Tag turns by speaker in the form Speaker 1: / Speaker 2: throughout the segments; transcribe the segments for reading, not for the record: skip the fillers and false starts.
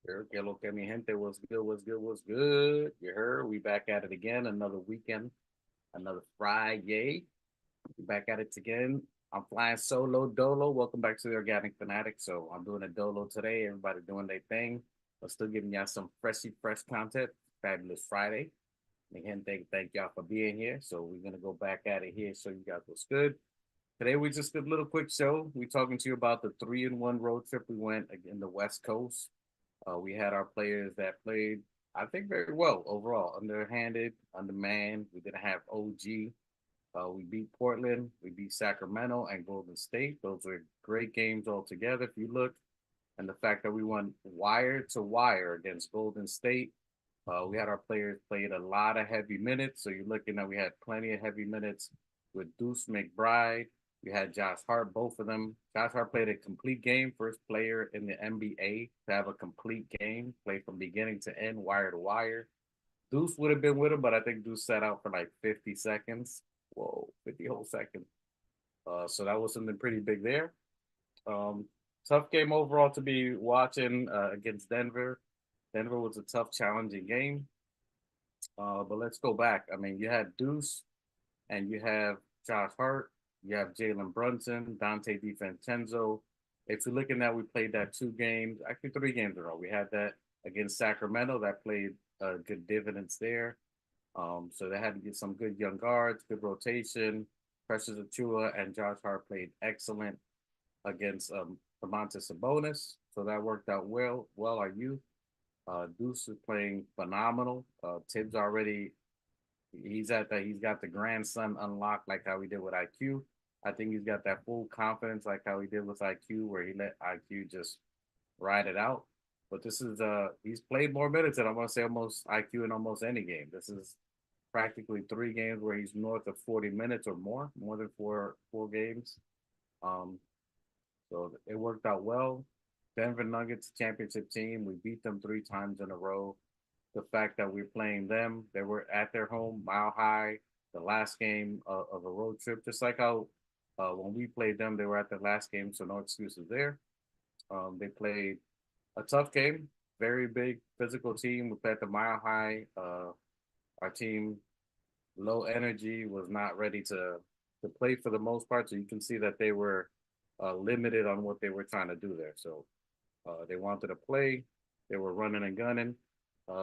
Speaker 1: Que lo que mi gente, what's good, what's good, what's good? You heard? We back at it again. Another weekend, another Friday. We back at it again. I'm flying solo dolo. Welcome back to the Organic Fanatic. So I'm doing a dolo today. Everybody doing their thing. But still giving y'all some fresh content. Fabulous Friday. Again, thank y'all for being here. So we're gonna go back at it here. So you guys what's good. Today we just did a little quick show. We talking to you about the 3-1 road trip we went in the West Coast. We had our players that played, I think, very well overall. Underhanded, undermanned. We didn't have OG. We beat Portland, we beat Sacramento and Golden State. Those were great games altogether. If you look, and the fact that we won wire to wire against Golden State, we had our players played a lot of heavy minutes. So you're looking at we had plenty of heavy minutes with Deuce McBride. We had Josh Hart, both of them. Josh Hart played a complete game, first player in the NBA to have a complete game, played from beginning to end, wire to wire. Deuce would have been with him, but I think Deuce sat out for like 50 seconds. Whoa, 50 whole seconds. So that was something pretty big there. Um, Tough game overall to be watching against Denver. Denver was a tough, challenging game. But let's go back. I mean, you had Deuce and you have Josh Hart, you have Jalen Brunson, Dante DiVincenzo. If you're looking at, we played that 2 games, actually 3 games in a row. We had that against Sacramento that played good dividends there. So they had to get some good young guards, good rotation. Precious Achua and Josh Hart played excellent against Domantas Sabonis. So that worked out well. Well, our youth. Deuce is playing phenomenal. Tibbs already he's got the grandson unlocked like how he did with IQ. I think he's got that full confidence like how he did with IQ, where he let IQ just ride it out. But this is he's played more minutes than I want to say almost IQ in almost any game. This is practically 3 games where he's north of 40 minutes or more than four games. Um, so it worked out well. Denver Nuggets championship team. We beat them 3 times in a row. The fact that we're playing them, they were at their home, Mile High, the last game of a road trip. Just like how when we played them, they were at the last game, so no excuses there. They played a tough game, very big physical team. We played the Mile High. Our team, low energy, was not ready to play for the most part. So you can see that they were limited on what they were trying to do there. So they wanted to play. They were running and gunning.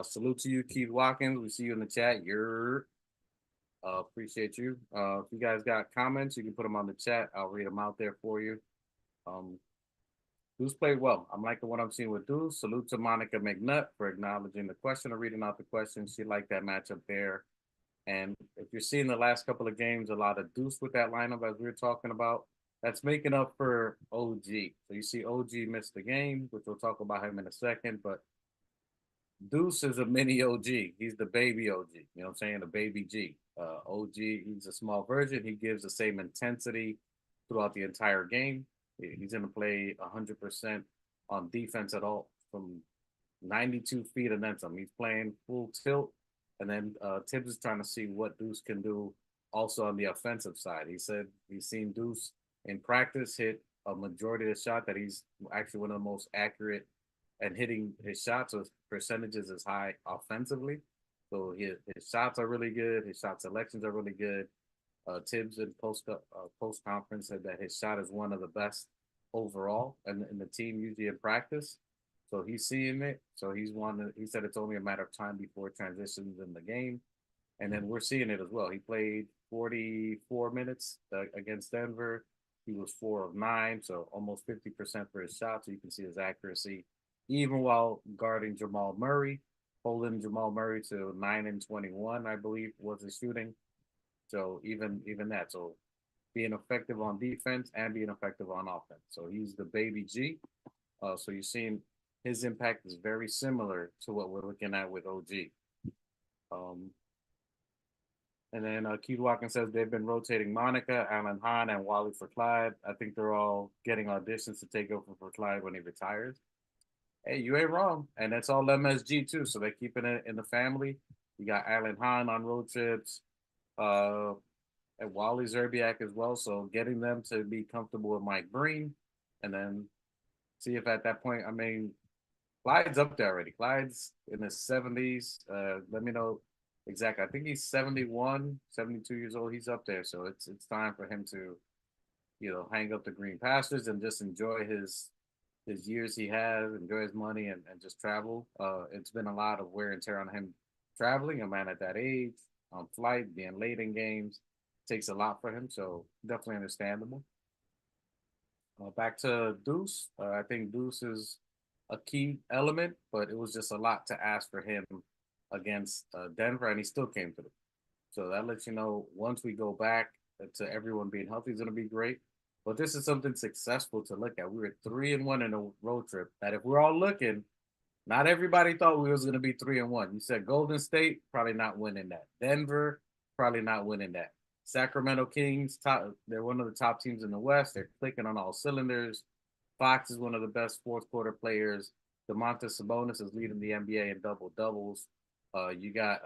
Speaker 1: Salute to you, Keith Watkins. We see you in the chat. You're appreciate you. If you guys got comments, you can put them on the chat. I'll read them out there for you. Um, Deuce played well. I'm liking what I'm seeing with Deuce. Salute to Monica McNutt for acknowledging the question or reading out the question. She liked that matchup there. And if you're seeing the last couple of games, a lot of Deuce with that lineup, as we were talking about, that's making up for OG. So you see OG missed the game, which we'll talk about him in a second. But Deuce is a mini OG. He's the baby OG. You know what I'm saying? The baby G. OG, he's a small version. He gives the same intensity throughout the entire game. He's going to play 100% on defense at all from 92 feet and then some. He's playing full tilt. And then Tibbs is trying to see what Deuce can do also on the offensive side. He said he's seen Deuce in practice hit a majority of the shot that he's actually one of the most accurate and hitting his shots with percentages is high offensively. So his shots are really good. His shot selections are really good. Tibbs in post conference said that his shot is one of the best overall in the team usually in practice. So he's seeing it. So he said it's only a matter of time before it transitions in the game. And then we're seeing it as well. He played 44 minutes against Denver. He was 4 of 9, so almost 50% for his shots. So you can see his accuracy, even while guarding Jamal Murray, holding Jamal Murray to 9 and 21, I believe, was his shooting. So even that, so being effective on defense and being effective on offense. So he's the baby G. So you're seeing his impact is very similar to what we're looking at with OG. Um, and then Keith Watkins says they've been rotating Monica, Alan Hahn, and Wally for Clyde. I think they're all getting auditions to take over for Clyde when he retires. Hey, you ain't wrong. And that's all MSG too. So they're keeping it in the family. You got Alan Hahn on road trips, uh, and Wally Zerbiak as well. So getting them to be comfortable with Mike Breen, and then see if at that point, I mean, Clyde's up there already. Clyde's in his 70s. Let me know exactly. I think he's 71, 72 years old. He's up there. So it's time for him to, hang up the green pastures and just enjoy his years he has, enjoy his money and just travel. It's been a lot of wear and tear on him traveling. A man at that age, on flight, being late in games, takes a lot for him. So definitely understandable. Back to Deuce. I think Deuce is a key element, but it was just a lot to ask for him against Denver, and he still came through. So that lets you know once we go back to everyone being healthy is going to be great. But this is something successful to look at. We were 3-1 in a road trip. That if we're all looking, not everybody thought we was going to be 3-1. You said Golden State probably not winning that. Denver probably not winning that. Sacramento Kings, they're one of the top teams in the West. They're clicking on all cylinders. Fox is one of the best fourth quarter players. Domantas Sabonis is leading the NBA in double doubles. You got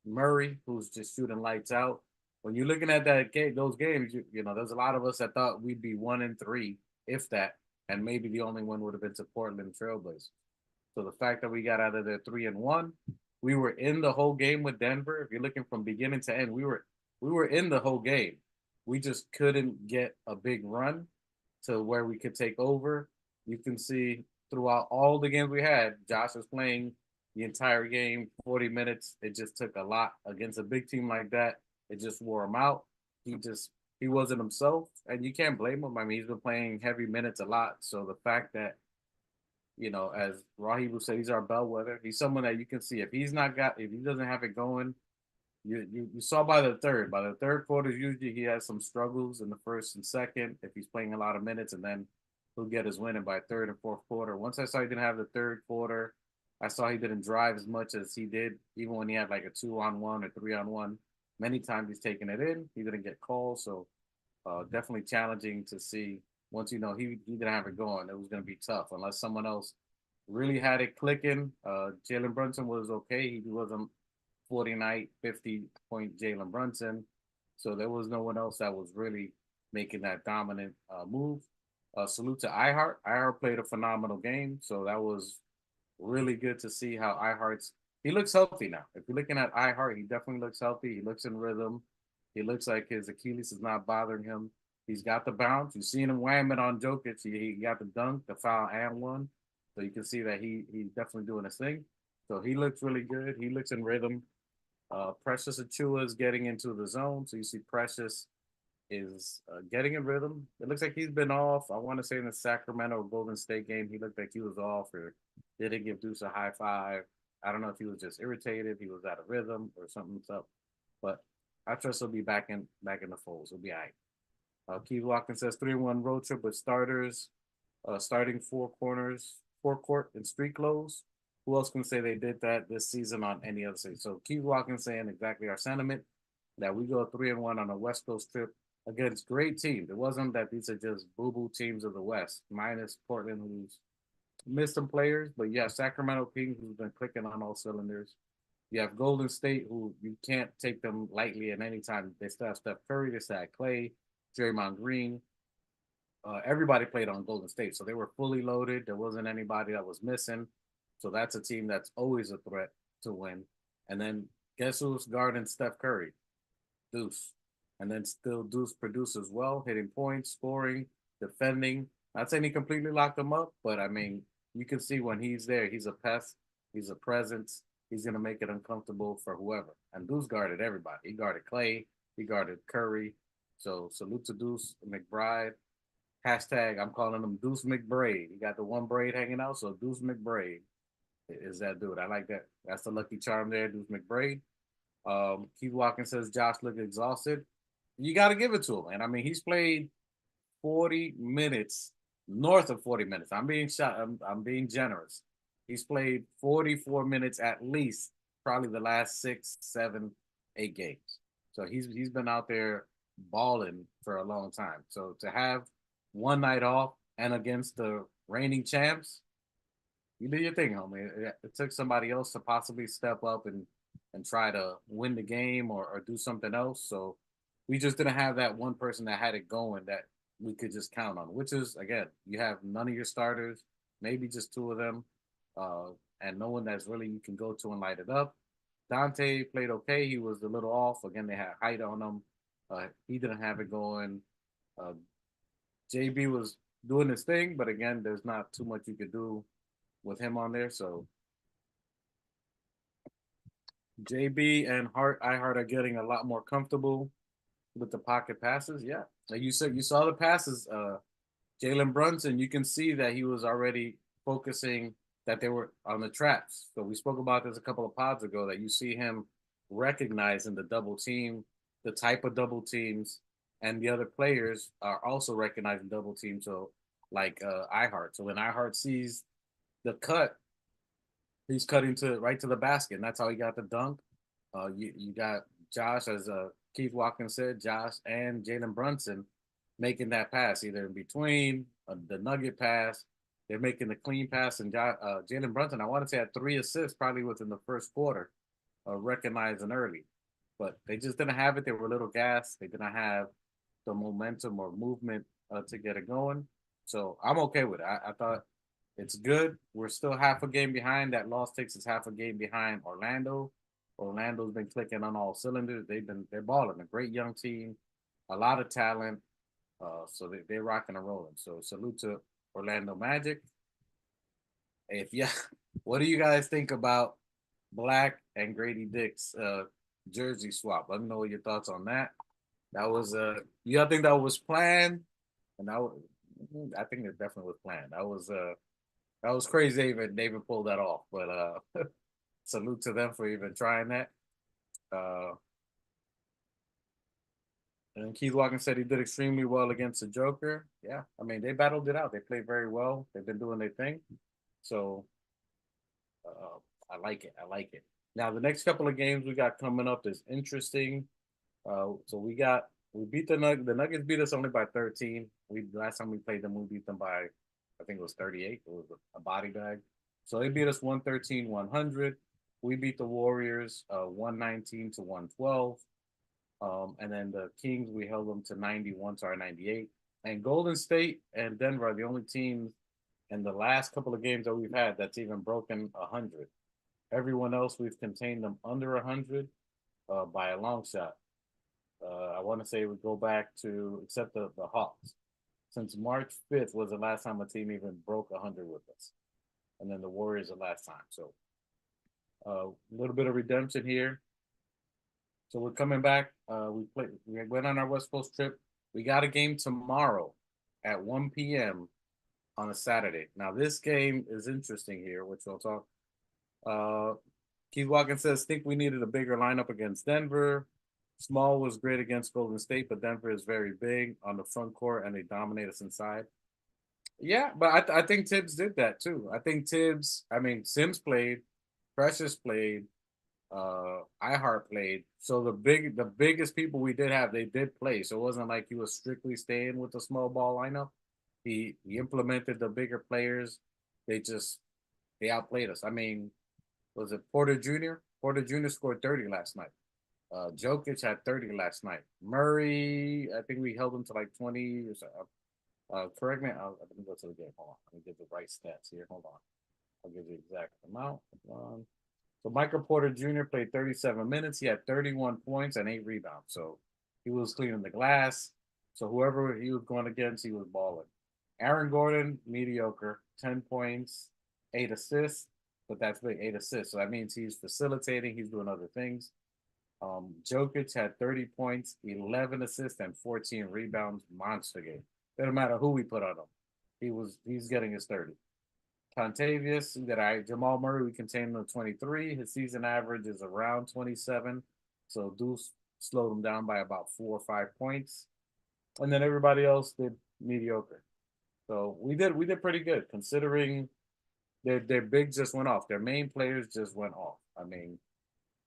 Speaker 1: Murray, who's just shooting lights out. When you're looking at those games, there's a lot of us that thought we'd be 1-3, if that, and maybe the only one would have been to Portland Trailblazers. So the fact that we got out of there 3-1, we were in the whole game with Denver. If you're looking from beginning to end, we were in the whole game. We just couldn't get a big run to where we could take over. You can see throughout all the games we had, Josh was playing the entire game, 40 minutes. It just took a lot against a big team like that. It just wore him out. He wasn't himself, and you can't blame him. I mean, he's been playing heavy minutes a lot. So the fact that, as Rahi would say, he's our bellwether. He's someone that you can see if he doesn't have it going. You saw by the third. By the third quarter, usually he has some struggles in the first and second if he's playing a lot of minutes, and then he'll get his win. And by third and fourth quarter, once I saw he didn't have the third quarter, I saw he didn't drive as much as he did, even when he had like a 2-on-1 or 3-on-1. Many times he's taking it in. He didn't get calls, so definitely challenging to see. Once he didn't have it going, it was going to be tough unless someone else really had it clicking. Jalen Brunson was okay. He wasn't 40-night, 50-point Jalen Brunson. So there was no one else that was really making that dominant move. Salute to iHeart. iHeart played a phenomenal game. So that was really good to see how he looks healthy now. If you're looking at iHeart, he definitely looks healthy. He looks in rhythm. He looks like his Achilles is not bothering him. He's got the bounce. You've seen him wham it on Jokic. He got the dunk, the foul, and one. So you can see that he's definitely doing his thing. So he looks really good. He looks in rhythm. Precious Achua is getting into the zone. So you see Precious is getting in rhythm. It looks like he's been off. I want to say in the Sacramento Golden State game, he looked like he was off or didn't give Deuce a high five. I don't know if he was just irritated, he was out of rhythm, or something's up. But I trust he'll be back in the fold. He'll be all right. Keith Watkins says 3-1 road trip with starters, starting four court, and street clothes. Who else can say they did that this season on any other city? So Keith Watkins saying exactly our sentiment that we go 3-1 on a West Coast trip against great teams. It wasn't that these are just boo-boo teams of the West, minus Portland, who's missed some players. But you have Sacramento Kings, who's been clicking on all cylinders. You have Golden State, who you can't take them lightly at any time. They still have Steph Curry, they still have Clay, Draymond Green. Everybody played on Golden State, so they were fully loaded. There wasn't anybody that was missing. So that's a team that's always a threat to win. And then guess who's guarding Steph Curry? Deuce. And then still Deuce produces well, hitting points, scoring, defending. Not saying he completely locked them up, but I mean, you can see when he's there, he's a pest, he's a presence, he's going to make it uncomfortable for whoever. And Deuce guarded everybody. He guarded Clay, he guarded Curry. So salute to Deuce McBride. Hashtag, I'm calling him Deuce McBraid. He got the one braid hanging out, so Deuce McBraid is that dude. I like that. That's the lucky charm there, Deuce McBraid. Keith Watkins says Josh looked exhausted. You got to give it to him. And I mean, he's played 40 minutes, north of 40 minutes. I'm being shot. I'm being generous. He's played 44 minutes at least, probably the last 6, 7, 8 games. So he's been out there balling for a long time. So to have one night off and against the reigning champs, you do your thing, homie. It took somebody else to possibly step up and try to win the game or do something else. So we just didn't have that one person that had it going that we could just count on, which is, again, you have none of your starters, maybe just two of them. and no one that's really you can go to and light it up. Dante played okay. He was a little off. Again, they had height on him. He didn't have it going. Uh, JB was doing his thing, but again, there's not too much you could do with him on there. So JB and Hart are getting a lot more comfortable with the pocket passes. Yeah, like you said, you saw the passes. Jalen Brunson, you can see that he was already focusing that they were on the traps. So we spoke about this a couple of pods ago that you see him recognizing the double team, the type of double teams, and the other players are also recognizing double teams. So like iHeart. So when iHeart sees the cut, he's cutting to right to the basket, and that's how he got the dunk. You got Josh, as Keith Watkins said, Josh and Jalen Brunson making that pass either in between the nugget pass. They're making the clean pass, and Jalen Brunson, I want to say, had 3 assists probably within the first quarter, recognizing early. But they just didn't have it. They were a little gassed. They didn't have the momentum or movement to get it going. So I'm okay with it. I thought it's good. We're still half a game behind. That loss takes us half a game behind Orlando. Orlando's been clicking on all cylinders. They're balling. A great young team, a lot of talent. So they're rocking and rolling. So salute to Orlando Magic. If yeah, what do you guys think about Black and Grady Dick's jersey swap? Let me know what your thoughts on that. That was you think that was planned? And I think it definitely was planned. That was crazy. They even pulled that off. But salute to them for even trying that. Uh, and Keith Watkins said he did extremely well against the Joker. Yeah, I mean they battled it out. They played very well. They've been doing their thing. So I like it. I like it. Now the next couple of games we got coming up is interesting. So we beat the Nuggets. The Nuggets beat us only by 13. We last time we played them, we beat them by I think it was 38. It was a body bag. So they beat us 113-100. We beat the Warriors 119 to 112. And then the Kings, we held them to 91 to our 98. And Golden State and Denver are the only teams in the last couple of games that we've had that's even broken 100. Everyone else, we've contained them under 100 by a long shot. I want to say we go back to, except the Hawks. Since March 5th was the last time a team even broke 100 with us. And then the Warriors the last time. So a little bit of redemption here. So we're coming back. We went on our West Coast trip. We got a game tomorrow at 1 p.m. on a Saturday. Now this game is interesting here, which we'll talk. Keith Watkins says, think we needed a bigger lineup against Denver. Small was great against Golden State, but Denver is very big on the front court and they dominate us inside. Yeah, but I think Tibbs did that too. Sims played, Precious played, iHeart played. So the biggest people we did have, they did play. So it wasn't like he was strictly staying with the small ball lineup. He implemented the bigger players. They outplayed us. I mean, was it Porter Jr.? Porter Jr. scored 30 last night. Jokic had 30 last night. Murray, I think we held him to like 20 or so. Correct me. Let me go to the game. Hold on. Let me get the right stats here. Hold on. I'll give you the exact amount. So Michael Porter Jr. played 37 minutes. He had 31 points and 8 rebounds. So he was cleaning the glass. So whoever he was going against, he was balling. Aaron Gordon, mediocre, 10 points, 8 assists. But that's big, 8 assists. So that means he's facilitating. He's doing other things. Jokic had 30 points, 11 assists, and 14 rebounds. Monster game. Doesn't matter who we put on him. He's getting his 30. Contavious, Jamal Murray, we contained him to 23. His season average is around 27. So Deuce slowed him down by about 4 or 5 points. And then everybody else did mediocre. So we did pretty good considering their big just went off. Their main players just went off. I mean,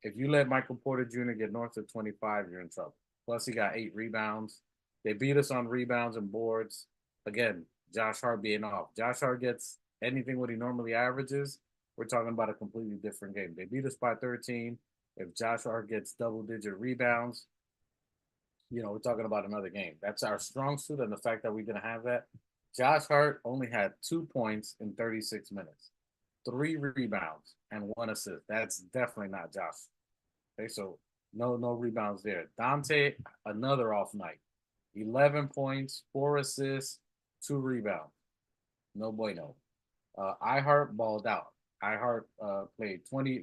Speaker 1: if you let Michael Porter Jr. get north of 25, you're in trouble. Plus, he got 8 rebounds. They beat us on rebounds and boards. Again, Josh Hart being off. Josh Hart gets anything what he normally averages. We're talking about a completely different game. They beat us by 13. If Josh Hart gets double-digit rebounds, we're talking about another game. That's our strong suit, and the fact that we didn't have that. Josh Hart only had 2 points in 36 minutes. 3 rebounds, and 1 assist. That's definitely not Josh. Okay, so no rebounds there. Dante, another off night. 11 points, 4 assists, 2 rebounds. No bueno. iHeart balled out. iHeart played 20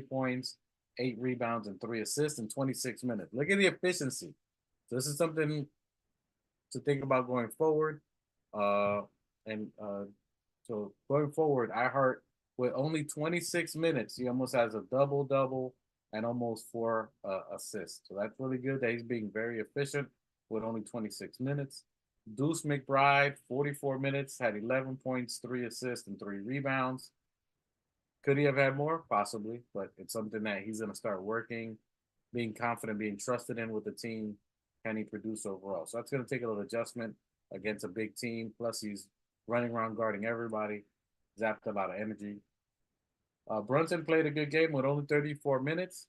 Speaker 1: points, 8 rebounds, and 3 assists in 26 minutes. Look at the efficiency. So this is something to think about going forward. And so going forward, iHeart with only 26 minutes, he almost has a double and almost 4 assists. So that's really good that he's being very efficient with only 26 minutes. Deuce McBride, 44 minutes, had 11 points, 3 assists, and 3 rebounds. Could he have had more? Possibly, but it's something that he's going to start working, being confident, being trusted in with the team. Can he produce overall? So that's going to take a little adjustment against a big team. Plus, he's running around guarding everybody, zapped a lot of energy. Brunson played a good game with only 34 minutes.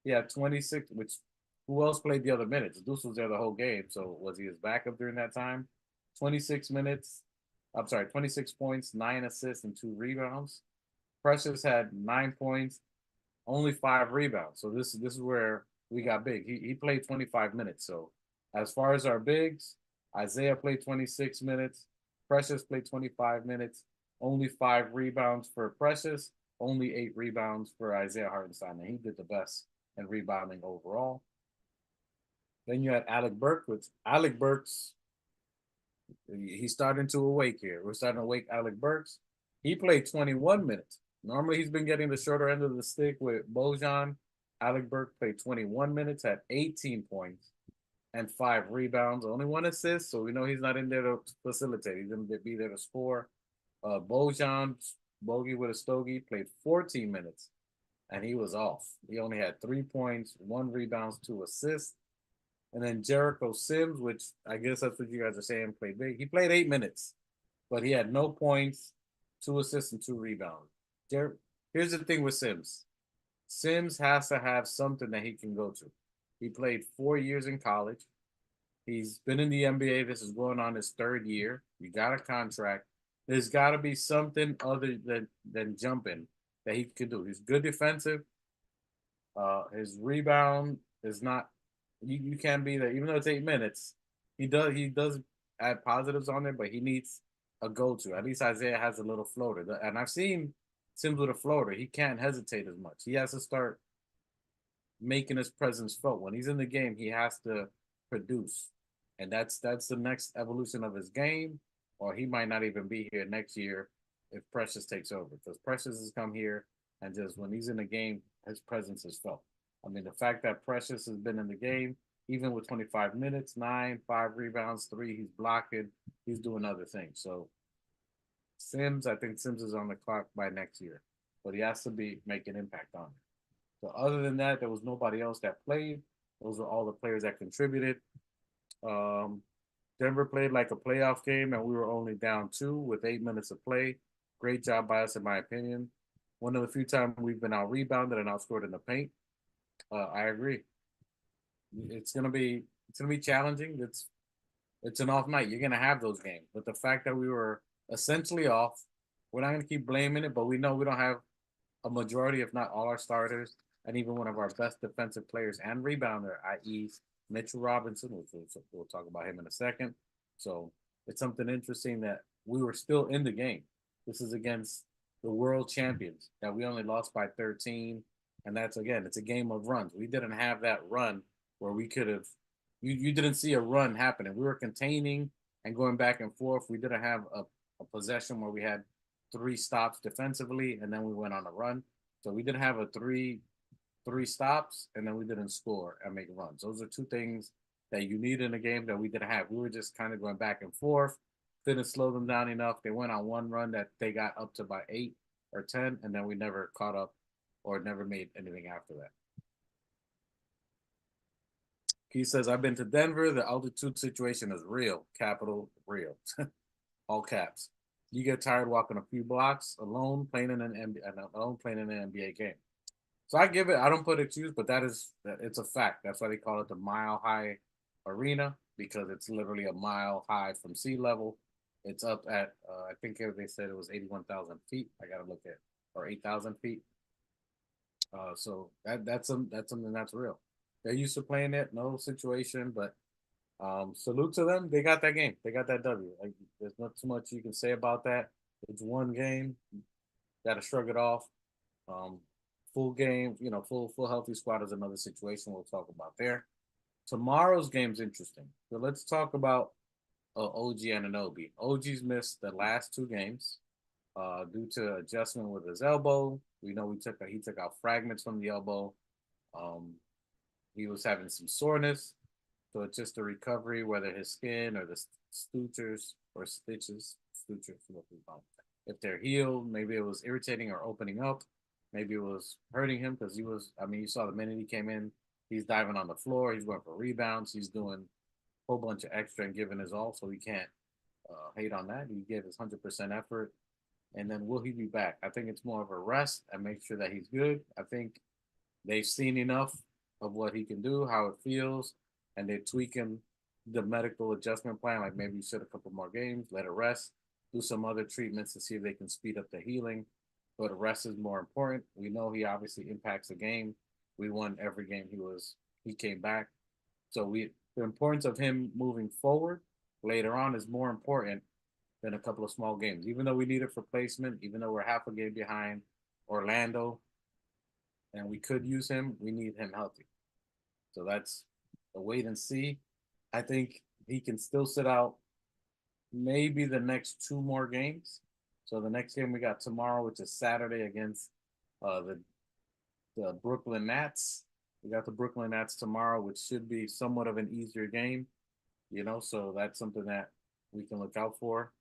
Speaker 1: He had 26, which who else played the other minutes? Deuce was there the whole game, so was he his backup during that time? 26 minutes. I'm sorry, 26 points, 9 assists, and 2 rebounds. Precious had 9 points, only 5 rebounds. So this is where we got big. He played 25 minutes. So as far as our bigs, Isaiah played 26 minutes. Precious played 25 minutes. Only 5 rebounds for Precious. Only 8 rebounds for Isaiah Hartenstein. And he did the best in rebounding overall. Then you had Alec Burks, which Alec Burks, he's starting to awake here. We're starting to wake Alec Burks. He played 21 minutes. Normally he's been getting the shorter end of the stick with Bojan. Alec Burks played 21 minutes, had 18 points and 5 rebounds, only 1 assist. So we know he's not in there to facilitate. He's going to be there to score. Bojan, Bogey with a stogie, played 14 minutes and he was off. He only had 3 points, 1 rebounds, 2 assists. And then Jericho Sims, which I guess that's what you guys are saying, played big. He played 8 minutes, but he had no points, 2 assists, and 2 rebounds. Here's the thing with Sims. Sims has to have something that he can go to. He played 4 years in college. He's been in the NBA. This is going on his 3rd year. You got a contract. There's got to be something other than jumping that he could do. He's good defensive. His rebound is not. You can't be there, even though it's 8 minutes. He does add positives on there, but he needs a go-to. At least Isaiah has a little floater, and I've seen Sims with a floater. He can't hesitate as much. He has to start making his presence felt. When he's in the game, he has to produce, and that's the next evolution of his game. Or he might not even be here next year if Precious takes over, because Precious has come here and just when he's in the game, his presence is felt. I mean, the fact that Precious has been in the game, even with 25 minutes, 9, 5 rebounds, 3, he's blocking, he's doing other things. So Sims, I think Sims is on the clock by next year, but he has to be making impact on it. So other than that, there was nobody else that played. Those are all the players that contributed. Denver played like a playoff game, and we were only down 2 with 8 minutes of play. Great job by us, in my opinion. One of the few times we've been out rebounded and outscored in the paint. I agree. It's gonna be challenging. It's an off night. You're gonna have those games, but the fact that we were essentially off, we're not gonna keep blaming it. But we know we don't have a majority, if not all, our starters, and even one of our best defensive players and rebounder, i.e., Mitchell Robinson, which we'll talk about him in a second. So it's something interesting that we were still in the game. This is against the world champions that we only lost by 13. And that's, again, it's a game of runs. We didn't have that run where we could have, you didn't see a run happening. We were containing and going back and forth. We didn't have a possession where we had 3 stops defensively and then we went on a run. So we didn't have a three stops and then we didn't score and make runs. Those are 2 things that you need in a game that we didn't have. We were just kind of going back and forth, didn't slow them down enough. They went on one run that they got up to by 8 or 10, and then we never caught up or never made anything after that. He says, I've been to Denver. The altitude situation is real. Capital real. All caps. You get tired walking a few blocks alone playing in an NBA game. So I give it, I don't put excuse, but it's a fact. That's why they call it the Mile High Arena, because it's literally a mile high from sea level. It's up at I think they said it was 81,000 feet. I gotta look at or 8,000 feet. So that's something that's real. They're used to playing it, no situation, but salute to them. They got that game. They got that W. Like there's not too much you can say about that. It's one game. Got to shrug it off. Um, full game, full healthy squad is another situation we'll talk about there. Tomorrow's game's interesting. So let's talk about OG Ananobi. OG's missed the last two games due to adjustment with his elbow. We know he took out fragments from the elbow. Um, he was having some soreness, so it's just a recovery, whether his skin or the sutures or sutures, what we call them. If they're healed, maybe it was irritating or opening up. Maybe it was hurting him because he was. I mean, you saw the minute he came in, he's diving on the floor. He's going for rebounds. He's doing a whole bunch of extra and giving his all. So we can't hate on that. He gave his 100% effort. And then will he be back? I think it's more of a rest and make sure that he's good. I think they've seen enough of what he can do, how it feels, and they're tweaking the medical adjustment plan. Like maybe you sit a couple more games, let it rest, do some other treatments to see if they can speed up the healing. But rest is more important. We know he obviously impacts the game. We won every game he came back. So the importance of him moving forward later on is more important than a couple of small games. Even though we need it for placement, even though we're half a game behind Orlando, and we could use him, we need him healthy. So that's a wait and see. I think he can still sit out maybe the next two more games. So the next game we got tomorrow, which is Saturday against uh, the the Brooklyn Nets. We got the Brooklyn Nets tomorrow, which should be somewhat of an easier game. So that's something that we can look out for.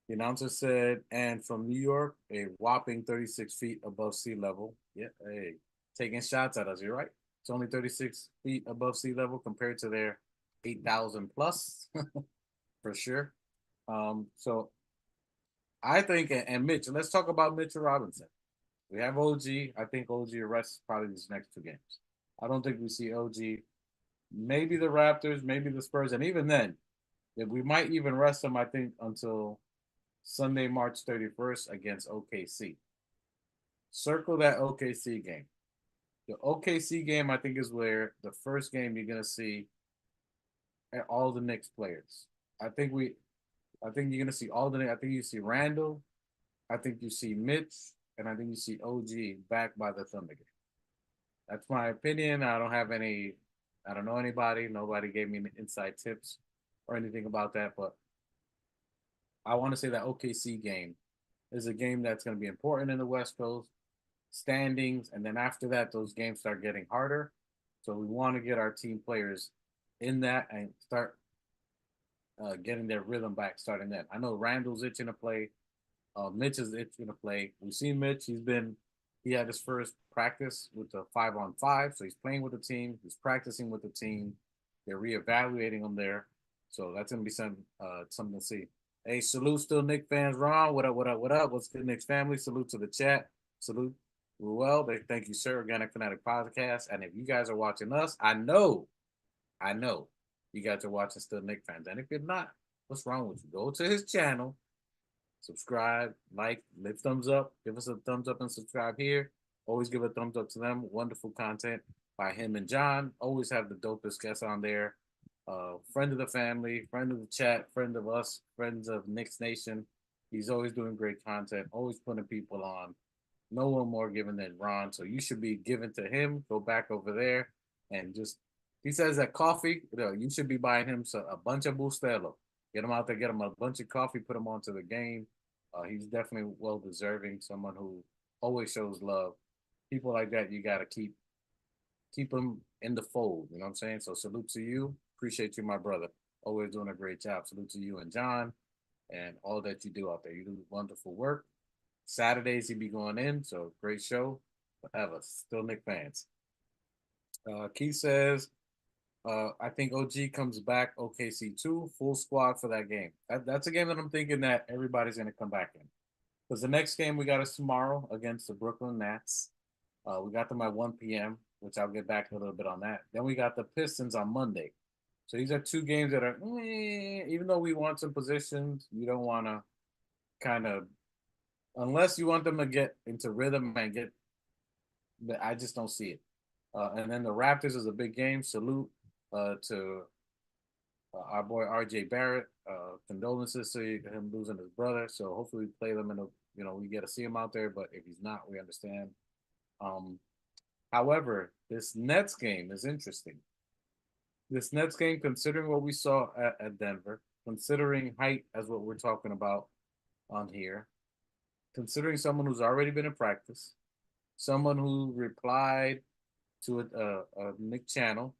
Speaker 1: The announcer said, and from New York, a whopping 36 feet above sea level. Yeah, hey, taking shots at us. You're right. It's only 36 feet above sea level compared to their 8,000 plus, for sure. So I think, and Mitch, let's talk about Mitchell Robinson. We have OG. I think OG arrests probably these next two games. I don't think we see OG. Maybe the Raptors, maybe the Spurs, and even then, we might even rest him. I think until Sunday, March 31st against OKC. Circle that OKC game. The OKC game, I think, is where the first game you're gonna see all the Knicks players. I think we, I think you're gonna see all the. I think you see Randall. I think you see Mitch, and I think you see OG back by the Thunder game. That's my opinion. I don't have any. I don't know anybody. Nobody gave me inside tips or anything about that, but I want to say that OKC game is a game that's going to be important in the West Coast standings, and then after that, those games start getting harder. So we want to get our team players in that and start getting their rhythm back starting then. I know Randall's itching to play. Mitch is itching to play. We've seen Mitch. He had his first practice with the 5-on-5, so he's playing with the team. He's practicing with the team. They're reevaluating him there, so that's gonna be something to see. Hey, salute still Knicks fans. Ron, what up? What up? What up? What's good, Knicks family? Salute to the chat. Salute. Well, thank you, sir. Organic Fanatic Podcast. And if you guys are watching us, I know you guys are watching still Knicks fans. And if you're not, what's wrong with you? Go to his channel, subscribe, like, leave thumbs up, give us a thumbs up and subscribe here. Always give a thumbs up to them. Wonderful content by him and John. Always have the dopest guests on there. Friend of the family, friend of the chat, friend of us, friends of Knicks Nation. He's always doing great content, always putting people on. No one more given than Ron, so you should be giving to him. Go back over there and just. He says that coffee, you should be buying him a bunch of Bustelo. Get him out there, get him a bunch of coffee, put him onto the game. He's definitely well deserving. Someone who always shows love. People like that, you gotta keep them in the fold. You know what I'm saying? So salute to you. Appreciate you, my brother. Always doing a great job. Salute to you and John and all that you do out there. You do wonderful work. Saturdays he be going in, so great show. Forever. Still Knick fans. Keith says, I think OG comes back OKC 2, full squad for that game. That's a game that I'm thinking that everybody's going to come back in. Because the next game we got is tomorrow against the Brooklyn Nets. We got them at 1 p.m., which I'll get back to a little bit on that. Then we got the Pistons on Monday. So these are two games that are, even though we want some positions, you don't want to kind of, unless you want them to get into rhythm and get, I just don't see it. And then the Raptors is a big game. Salute to our boy RJ Barrett. Condolences to him losing his brother. So hopefully we play them in a, we get to see him out there. But if he's not, we understand. Um, However, this Nets game is interesting. This Nets game, considering what we saw at Denver, considering height as what we're talking about on here, considering someone who's already been in practice, someone who replied to a Nick channel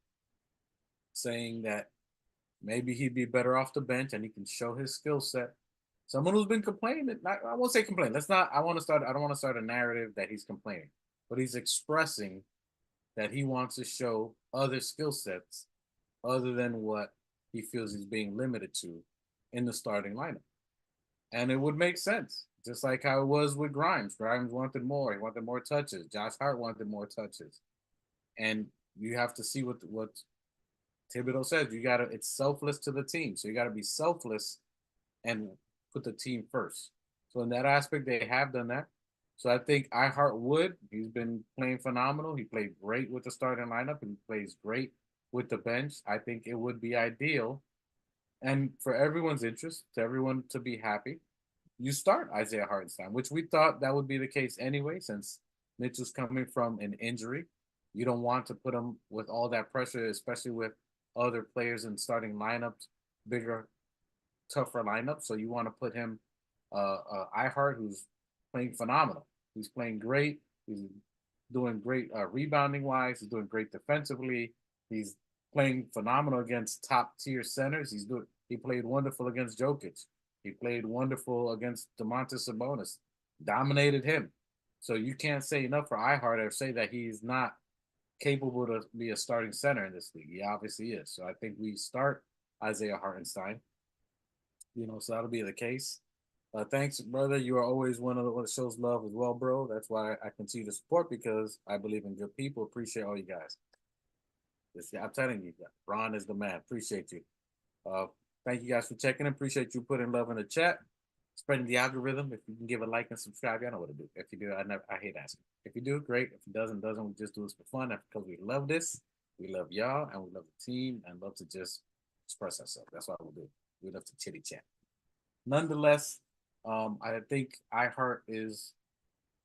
Speaker 1: saying that maybe he'd be better off the bench and he can show his skill set. Someone who's been complaining, I won't say complain. Let's not. I don't want to start a narrative that he's complaining, but he's expressing that he wants to show other skill sets other than what he feels he's being limited to in the starting lineup. And it would make sense, just like how it was with Grimes. Grimes wanted more. He wanted more touches. Josh Hart wanted more touches. And you have to see what Thibodeau says. It's selfless to the team. So you got to be selfless and put the team first. So in that aspect, they have done that. So I think Hart would. He's been playing phenomenal. He played great with the starting lineup and plays great with the bench. I think it would be ideal. And for everyone's interest, to everyone to be happy, you start Isaiah Hartenstein, which we thought that would be the case anyway, since Mitchell's coming from an injury. You don't want to put him with all that pressure, especially with other players in starting lineups, bigger, tougher lineups. So you want to put him, Hart, who's playing phenomenal. He's playing great. He's doing great rebounding wise. He's doing great defensively. He's playing phenomenal against top tier centers. He played wonderful against Jokic. He played wonderful against Domantas Sabonis. Dominated him. So you can't say enough for Hart or say that he's not capable to be a starting center in this league. He obviously is. So I think we start Isaiah Hartenstein. So that'll be the case. Thanks, brother. You are always one of the one that shows love as well, bro. That's why I continue to support, because I believe in good people. Appreciate all you guys. I'm telling you, Ron is the man. Appreciate you. Thank you guys for checking in. Appreciate you putting love in the chat, spreading the algorithm. If you can give a like and subscribe, you know what to do. If you do, I hate asking. If you do, great. If it doesn't, we just do this for fun. Because we love this. We love y'all, and we love the team, and love to just express ourselves. That's what we'll do. We love to chitty chat. Nonetheless, I think Hart is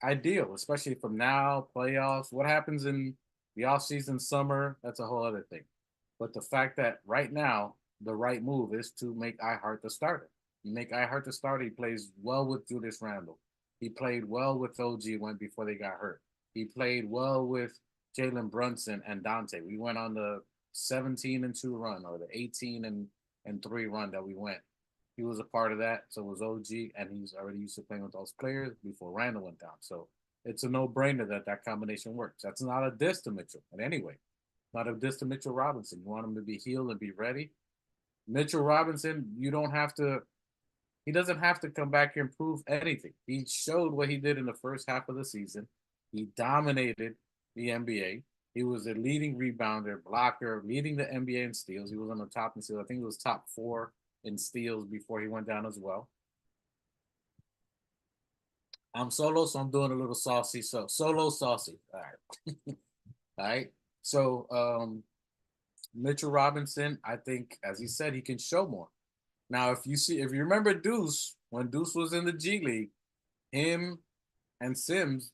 Speaker 1: ideal, especially from now, playoffs. What happens in the offseason, summer, that's a whole other thing. But the fact that right now, the right move is to make Hart the starter. You make Hart the starter, he plays well with Julius Randal. He played well with OG before they got hurt. He played well with Jalen Brunson and Dante. We went on the 17-2 run, or the 18-3 run that we went. He was a part of that. So was OG, and he's already used to playing with those players before Randall went down. So it's a no-brainer that combination works. That's not a diss to Mitchell in any way. Not a diss to Mitchell Robinson. You want him to be healed and be ready. Mitchell Robinson, he doesn't have to come back here and prove anything. He showed what he did in the first half of the season. He dominated the NBA. He was a leading rebounder, blocker, leading the NBA in steals. He was on the top in steals. I think he was top 4 in steals before he went down as well. I'm solo, so I'm doing a little saucy. So solo saucy. All right. All right. So Mitchell Robinson, I think, as he said, he can show more. Now, if you remember Deuce, when Deuce was in the G League, him and Sims,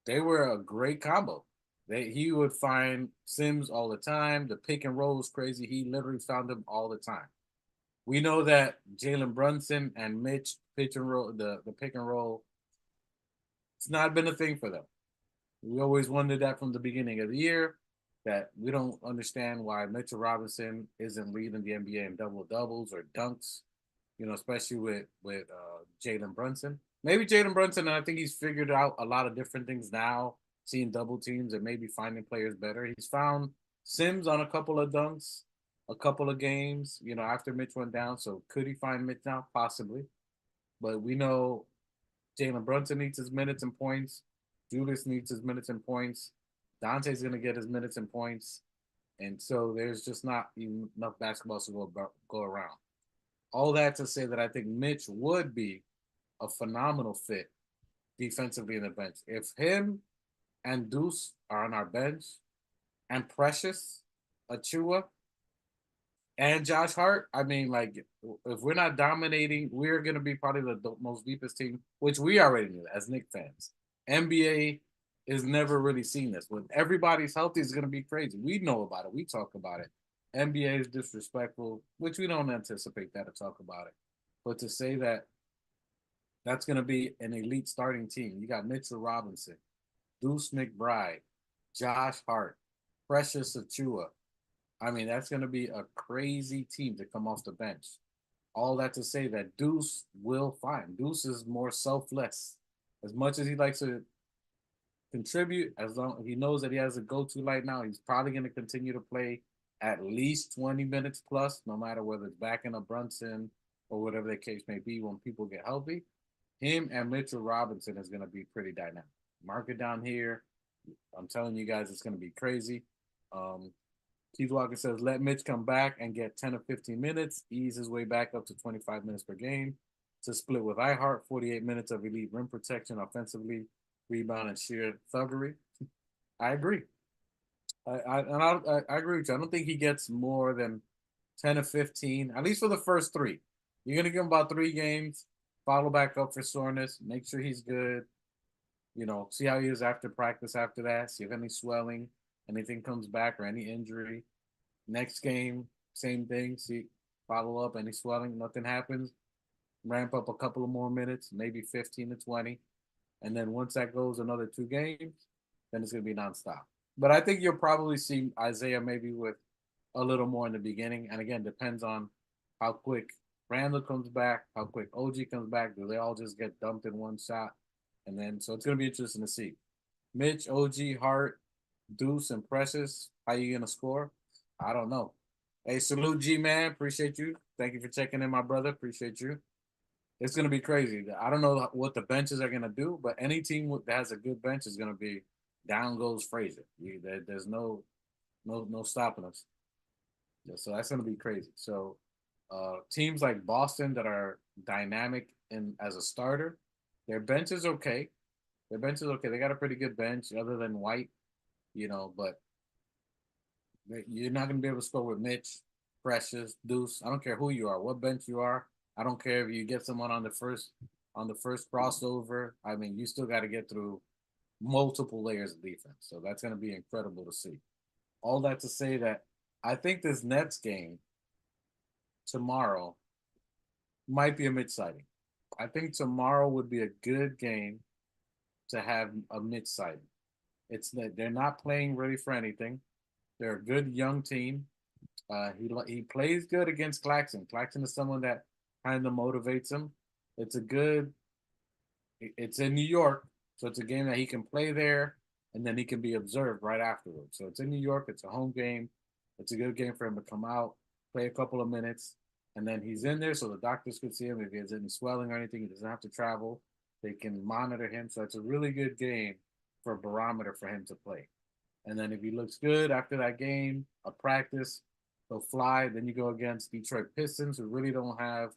Speaker 1: they were a great combo. He would find Sims all the time. The pick and roll was crazy. He literally found them all the time. We know that Jalen Brunson and Mitch pick and roll, the pick and roll, it's not been a thing for them. We always wondered that from the beginning of the year, that we don't understand why Mitchell Robinson isn't leading the NBA in double-doubles or dunks, especially with Jalen Brunson. Maybe Jalen Brunson, and I think he's figured out a lot of different things now, seeing double teams and maybe finding players better. He's found Sims on a couple of dunks, a couple of games, after Mitch went down. So could he find Mitch now? Possibly. But we know Jalen Brunson needs his minutes and points. Julius needs his minutes and points. Dante's going to get his minutes and points. And so there's just not enough basketballs to go around. All that to say that I think Mitch would be a phenomenal fit defensively in the bench. If him and Deuce are on our bench, and Precious, Achua, and Josh Hart, I mean, like, if we're not dominating, we're going to be probably the most deepest team, which we already knew as Knicks fans. NBA is never really seen this. When everybody's healthy, it's going to be crazy. We know about it. We talk about it. NBA is disrespectful, which we don't anticipate that to talk about it. But to say that that's going to be an elite starting team, you got Mitchell Robinson, Deuce McBride, Josh Hart, Precious Achua. I mean, that's going to be a crazy team to come off the bench. All that to say that Deuce will find. Deuce is more selfless. As much as he likes to contribute, as long as he knows that he has a go-to right now, he's probably going to continue to play at least 20 minutes plus, no matter whether it's backing up Brunson or whatever the case may be when people get healthy. Him and Mitchell Robinson is going to be pretty dynamic. Mark it down here. I'm telling you guys, it's going to be crazy. Keith Walker says, let Mitch come back and get 10 or 15 minutes, ease his way back up to 25 minutes per game to split with iHeart, 48 minutes of elite rim protection offensively, rebound, and sheer thuggery. I agree. I agree with you. I don't think he gets more than 10 or 15, at least for the first three. You're going to give him about 3 games, follow back up for soreness, make sure he's good, see how he is after practice after that, see if any swelling, anything comes back or any injury. Next game, same thing, see, follow up, any swelling, nothing happens, ramp up a couple of more minutes, maybe 15 to 20. And then once that goes another 2 games, then it's going to be nonstop. But I think you'll probably see Isaiah maybe with a little more in the beginning. And again, depends on how quick Randall comes back, how quick OG comes back. Do they all just get dumped in one shot? And then, so it's going to be interesting to see. Mitch, OG, Hart, Deuce, and Precious, how you going to score? I don't know. Hey, salute G-Man. Appreciate you. Thank you for checking in, my brother. Appreciate you. It's going to be crazy. I don't know what the benches are going to do, but any team that has a good bench is going to be down goes Frazier. There's no stopping us. So that's going to be crazy. So teams like Boston that are dynamic in as a starter, their bench is okay. Their bench is okay. They got a pretty good bench other than White, but you're not going to be able to score with Mitch, Precious, Deuce. I don't care who you are, what bench you are. I don't care if you get someone on the first crossover. I mean, you still got to get through multiple layers of defense. So that's going to be incredible to see. All that to say that I think this Nets game tomorrow might be a mid-sighting. I think tomorrow would be a good game to have a mid-sighting. They're not playing really for anything. They're a good young team. He plays good against Claxton. Claxton is someone that kind of motivates him. It's in New York, so it's a game that he can play there, and then he can be observed right afterwards. So it's in New York. It's a home game. It's a good game for him to come out, play a couple of minutes, and then he's in there so the doctors could see him. If he has any swelling or anything, he doesn't have to travel. They can monitor him. So it's a really good game for a barometer for him to play. And then if he looks good after that game, a practice, he'll fly. Then you go against Detroit Pistons, who really don't have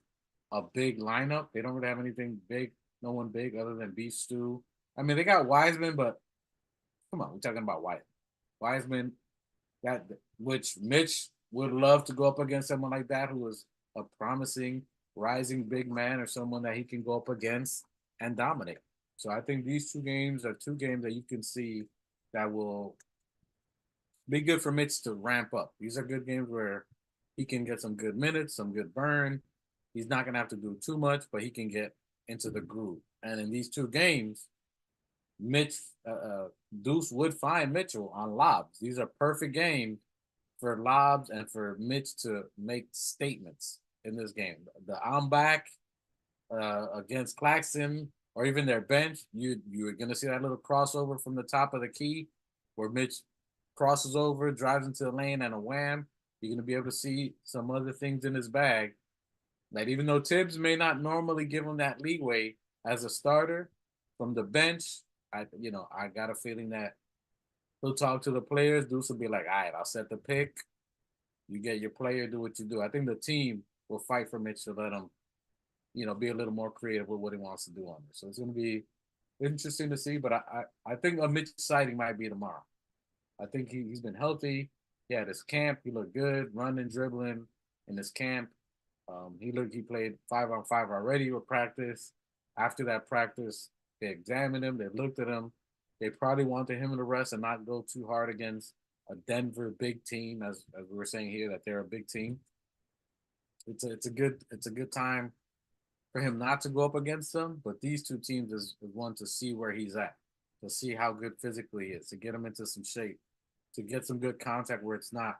Speaker 1: a big lineup. They don't really have anything big, no one big other than Beef Stew. I mean, they got Wiseman, but come on, we're talking about Wiseman, which Mitch would love to go up against someone like that who is a promising rising big man or someone that he can go up against and dominate. So I think these 2 games are 2 games that you can see that will be good for Mitch to ramp up. These are good games where he can get some good minutes, some good burn. He's not going to have to do too much, but he can get into the groove. And in these 2 games, Deuce would find Mitchell on lobs. These are perfect games for lobs and for Mitch to make statements in this game. The I'm back against Claxton or even their bench, you're going to see that little crossover from the top of the key where Mitch crosses over, drives into the lane, and a wham. You're going to be able to see some other things in his bag that even though Tibbs may not normally give him that leeway as a starter from the bench, I got a feeling that He'll talk to the players. Deuce will be like, all right, I'll set the pick. You get your player, do what you do. I think the team will fight for Mitch to let him, be a little more creative with what he wants to do on this. So it's going to be interesting to see. But I think a Mitch sighting might be tomorrow. I think he's been healthy. He had his camp. He looked good, running, dribbling in his camp. He played 5-on-5 already with practice. After that practice, they examined him. They looked at him. They probably wanted him to rest and not go too hard against a Denver big team, as we were saying here that they're a big team. It's a good time for him not to go up against them. But these two teams is one to see where he's at, to see how good physically he is, to get him into some shape, to get some good contact where it's not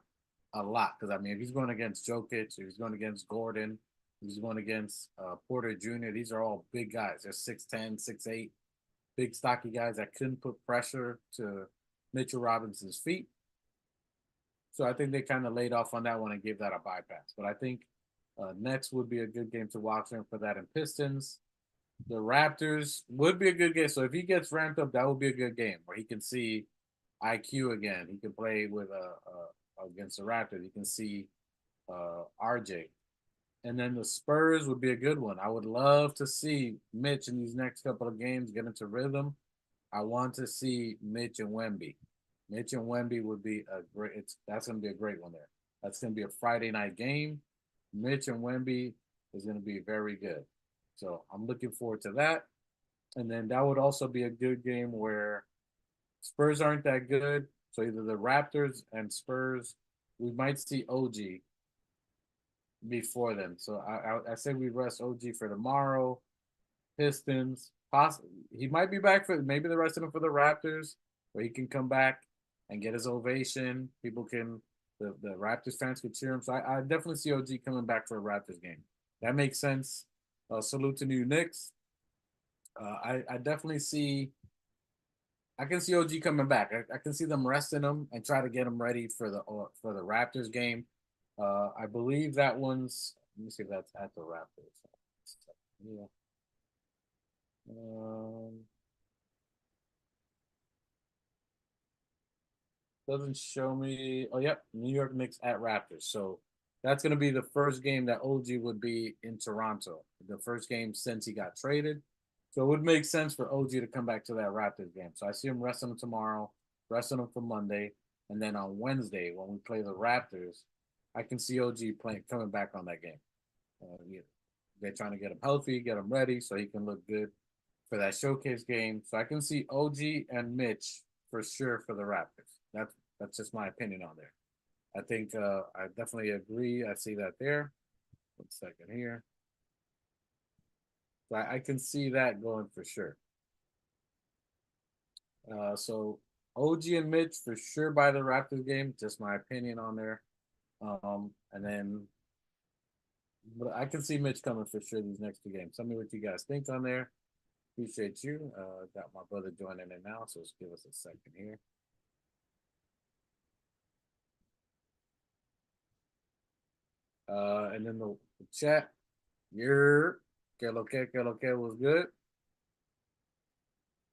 Speaker 1: a lot. Because I mean, if he's going against Jokic, if he's going against Gordon, if he's going against Porter Jr., these are all big guys. They're 6'10", 6'8", big stocky guys that couldn't put pressure to Mitchell Robinson's feet. So I think they kind of laid off on that one and gave that a bypass. But I think Nets would be a good game to watch for that. And Pistons, the Raptors would be a good game. So if he gets ramped up, that would be a good game where he can see IQ again. He can play with against the Raptors. He can see RJ. And then the Spurs would be a good one. I would love to see Mitch in these next couple of games get into rhythm. I want to see Mitch and Wemby. Mitch and Wemby would be that's going to be a great one there. That's going to be a Friday night game. Mitch and Wemby is going to be very good. So I'm looking forward to that. And then that would also be a good game where Spurs aren't that good. So either the Raptors and Spurs, we might see OG before them. So I say we rest OG for tomorrow. Pistons, he might be back for maybe the rest of them for the Raptors, where he can come back and get his ovation. The Raptors fans could cheer him. So I definitely see OG coming back for a Raptors game. That makes sense. Salute to new Knicks. I definitely I can see OG coming back. I can see them resting him and try to get him ready for the Raptors game. I believe that one's. Let me see if that's at the Raptors. Yeah. Doesn't show me. Oh, yep. New York Knicks at Raptors. So that's going to be the first game that OG would be in Toronto. The first game since he got traded. So it would make sense for OG to come back to that Raptors game. So I see him resting him tomorrow, resting him for Monday. And then on Wednesday, when we play the Raptors, I can see OG coming back on that game. They're trying to get him healthy, get him ready so he can look good for that showcase game. So I can see OG and Mitch for sure for the Raptors. That's just my opinion on there. I think I definitely agree. I see that there. 1 second here. So I can see that going for sure. So OG and Mitch for sure by the Raptors game. Just my opinion on there. And then, but I can see Mitch coming for sure these next 2 games. Tell me what you guys think on there. Appreciate you. Got my brother joining in now, so just give us a second here. And then the chat. Que lo que was good.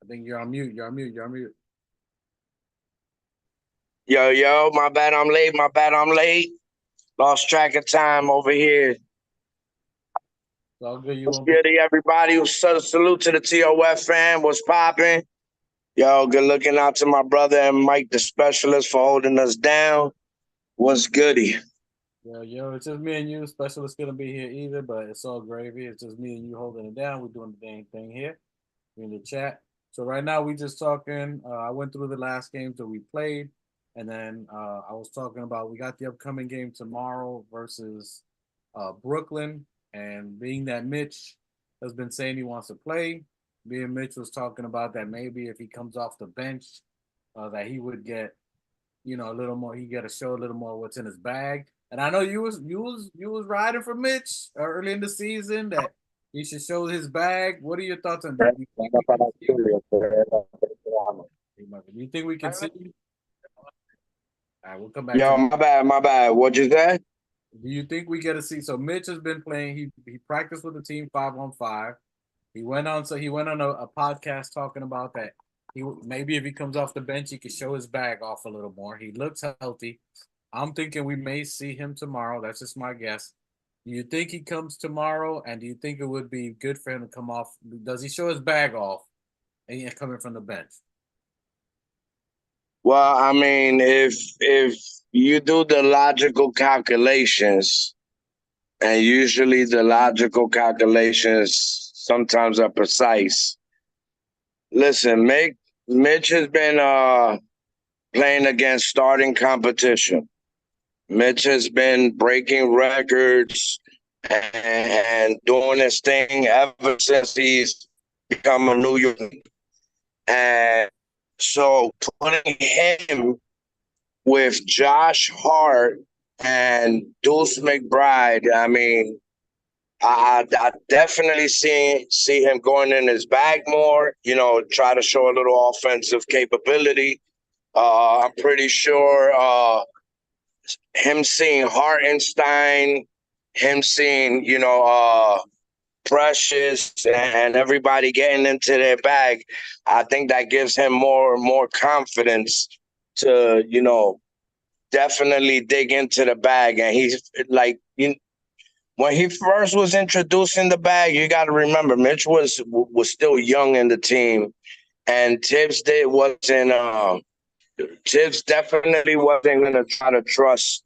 Speaker 1: I think you're on mute. You're on mute.
Speaker 2: Yo, my bad I'm late. Lost track of time over here.
Speaker 1: It's all good.
Speaker 2: What's good to everybody? Salute to the TOF fan. What's popping? Yo, good looking out to my brother and Mike, the specialist, for holding us down. What's goody?
Speaker 1: Yo, it's just me and you. Specialist couldn't be here either, but it's all gravy. It's just me and you holding it down. We're doing the dang thing here. We're in the chat. So right now we just talking. I went through the last games that we played, and then I was talking about we got the upcoming game tomorrow versus Brooklyn, and being that Mitch has been saying he wants to play, me and Mitch was talking about that maybe if he comes off the bench, that he would get, a little more. He got to show a little more what's in his bag. And I know you was riding for Mitch early in the season that he should show his bag. What are your thoughts on that? Do you think we can see? All right, we'll come back.
Speaker 2: Yo, my bad. What'd you say?
Speaker 1: Do you think we get to see? So Mitch has been playing. He practiced with the team 5-on-5. He went on a podcast talking about that. Maybe if he comes off the bench, he could show his bag off a little more. He looks healthy. I'm thinking we may see him tomorrow. That's just my guess. Do you think he comes tomorrow? And do you think it would be good for him to come off? Does he show his bag off and he's coming from the bench?
Speaker 2: Well, I mean, if you do the logical calculations, and usually the logical calculations sometimes are precise. Listen, Mitch has been playing against starting competition. Mitch has been breaking records and doing his thing ever since he's become a New York. And so putting him with Josh Hart and Deuce McBride, I mean, I definitely see him going in his bag more, try to show a little offensive capability. I'm pretty sure him seeing Hartenstein, him seeing, Precious and everybody getting into their bag, I think that gives him more confidence to, definitely dig into the bag. And he's like, when he first was introduced in the bag, you got to remember Mitch was still young in the team, and Tibbs definitely wasn't going to try to trust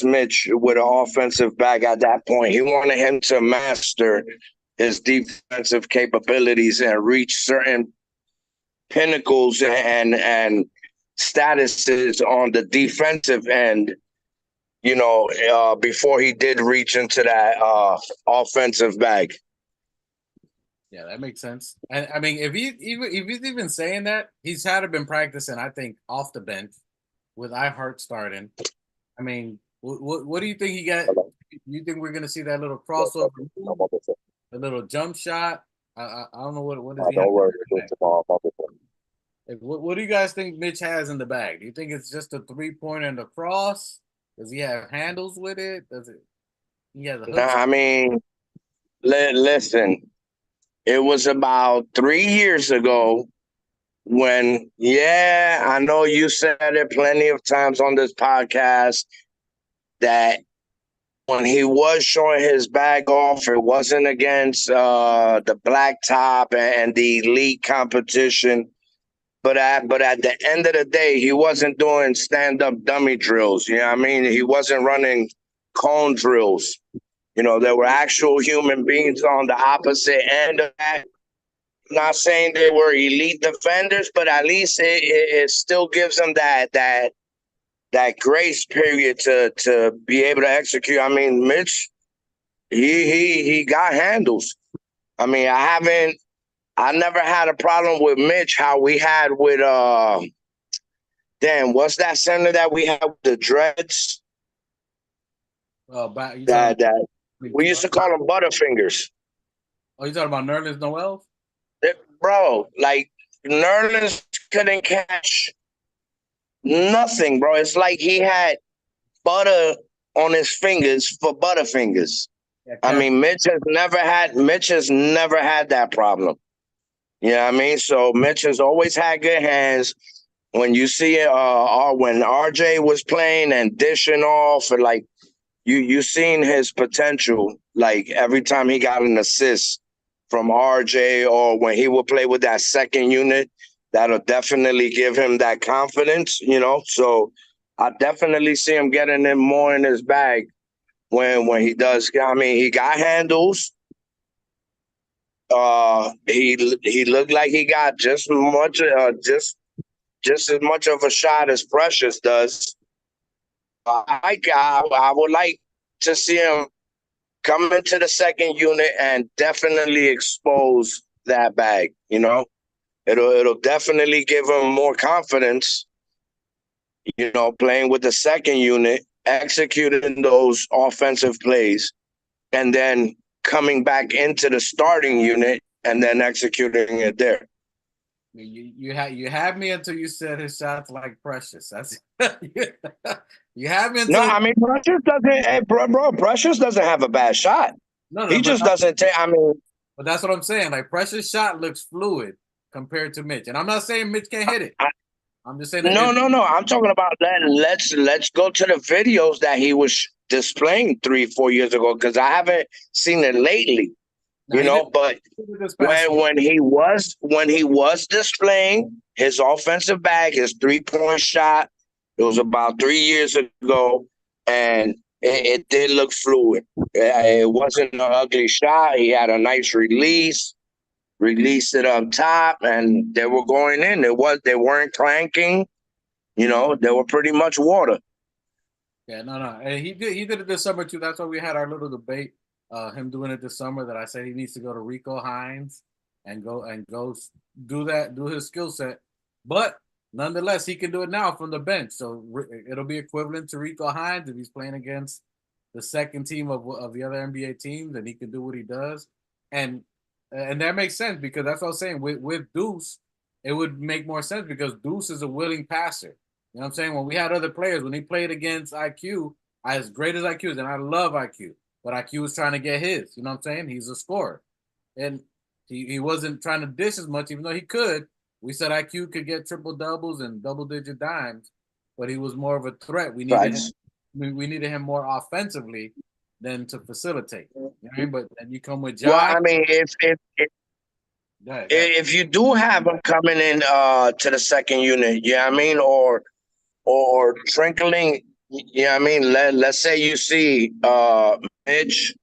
Speaker 2: Mitch with an offensive bag at that point. He wanted him to master his defensive capabilities and reach certain pinnacles and statuses on the defensive end, before he did reach into that offensive bag.
Speaker 1: Yeah, that makes sense. And I mean, if he's even saying that, he's had to been practicing, I think, off the bench with iHeart starting. I mean, what do you think he got? You think we're gonna see that little crossover, a little jump shot? I don't know what does he have. What do you guys think Mitch has in the bag? Do you think it's just a 3-pointer and a cross? Does he have handles with it? Does it? He has a hook.
Speaker 2: I mean, listen. It was about 3 years ago when, I know you said it plenty of times on this podcast, that when he was showing his bag off, it wasn't against the blacktop and the elite competition. But at the end of the day, he wasn't doing stand-up dummy drills. You know what I mean? He wasn't running cone drills. There were actual human beings on the opposite end of that. I'm not saying they were elite defenders, but at least it still gives them that grace period to be able to execute. I mean, Mitch, he got handles. I mean, I never had a problem with Mitch how we had with what's that center that we had with the dreads? That we used to call them Butterfingers.
Speaker 1: Oh, you talking about Nerlens Noel?
Speaker 2: Bro, like Nerlens couldn't catch nothing, bro. It's like he had butter on his fingers for Butterfingers. Yeah, I mean, Mitch has never had that problem. You know what I mean? So Mitch has always had good hands. When you see it, when RJ was playing and dishing off, and like you seen his potential. Like every time he got an assist from RJ, or when he would play with that second unit, that'll definitely give him that confidence. So I definitely see him getting him more in his bag when he does. I mean, he got handles. He looked like he got just as much of a shot as Precious does. I would like to see him come into the second unit and definitely expose that bag. It'll definitely give him more confidence. Playing with the second unit, executing those offensive plays, and then coming back into the starting unit and then executing it there.
Speaker 1: You had me until you said his shots like Precious. That's you have me until.
Speaker 2: No, I mean Precious doesn't. Bro, Precious doesn't have a bad shot. No, he just doesn't take. I mean,
Speaker 1: but that's what I'm saying. Like Precious shot looks fluid. compared to Mitch. And I'm not saying Mitch can't hit it. I'm just saying that
Speaker 2: No, no, no. I'm talking about that. Let's go to the videos that he was displaying 3-4 years ago, because I haven't seen it lately.
Speaker 1: now
Speaker 2: But when he was displaying his offensive bag, his 3-point shot, it was about 3 years ago, and it did look fluid. It wasn't an ugly shot. He had a nice released it up top, and they were going in. They weren't clanking. They were pretty much water.
Speaker 1: Yeah, no. And he did it this summer too. That's why we had our little debate. Him doing it this summer, that I said he needs to go to Rico Hines and go do his skill set. But nonetheless, he can do it now from the bench. So it'll be equivalent to Rico Hines if he's playing against the second team of the other NBA teams, and he can do what he does. And that makes sense, because that's what I was saying. With Deuce, it would make more sense because Deuce is a willing passer. You know what I'm saying? When we had other players, when he played against IQ, as great as IQ is, and I love IQ, but IQ was trying to get his. You know what I'm saying? He's a scorer. And he wasn't trying to dish as much, even though he could. We said IQ could get triple doubles and double digit dimes, but he was more of a threat. We needed him more offensively than to facilitate. You know what I mean? But then you come with Josh.
Speaker 2: Well, I mean, if you do have him coming in to the second unit, yeah, I mean, or trickling, yeah, I mean, let's say you see Mitch,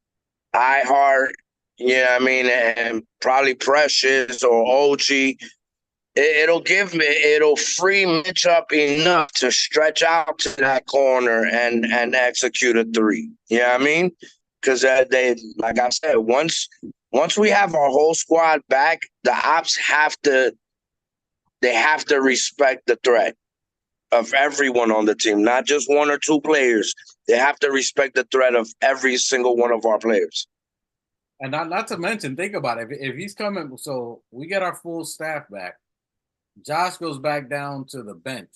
Speaker 2: iHeart, yeah, I mean, and probably Precious or OG. It'll free Mitch up enough to stretch out to that corner and execute a three. Yeah, I mean, because they, like I said, once we have our whole squad back, the ops have to respect the threat of everyone on the team, not just one or two players. They have to respect the threat of every single one of our players.
Speaker 1: And not to mention, think about it. If he's coming, so we get our full staff back. Josh goes back down to the bench,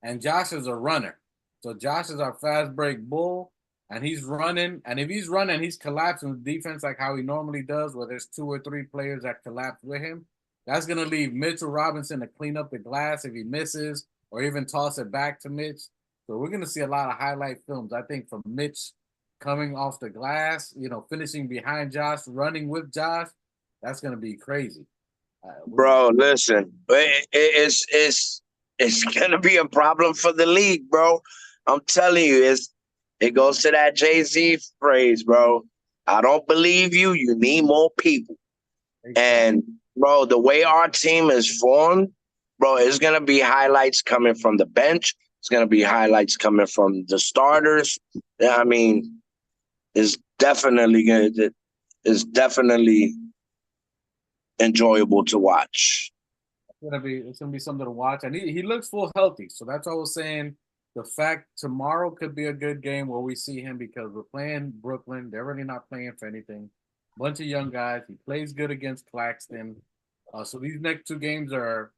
Speaker 1: and Josh is a runner. So Josh is our fast break bull, and he's running. And if he's running, he's collapsing with defense like how he normally does, where there's 2 or 3 players that collapse with him. That's going to leave Mitchell Robinson to clean up the glass if he misses, or even toss it back to Mitch. So we're going to see a lot of highlight films, I think, from Mitch coming off the glass, finishing behind Josh, running with Josh. That's going to be crazy.
Speaker 2: Bro, listen, it's gonna be a problem for the league, bro. I'm telling you, it goes to that Jay-Z phrase, bro. I don't believe you. You need more people. And bro, the way our team is formed, bro, it's gonna be highlights coming from the bench. It's gonna be highlights coming from the starters. I mean, it's definitely enjoyable to watch.
Speaker 1: It's gonna be something to watch, and he looks full healthy. So that's what I was saying. The fact tomorrow could be a good game where we see him, because we're playing Brooklyn. They're really not playing for anything. Bunch of young guys. He plays good against Claxton. So these next 2 games are,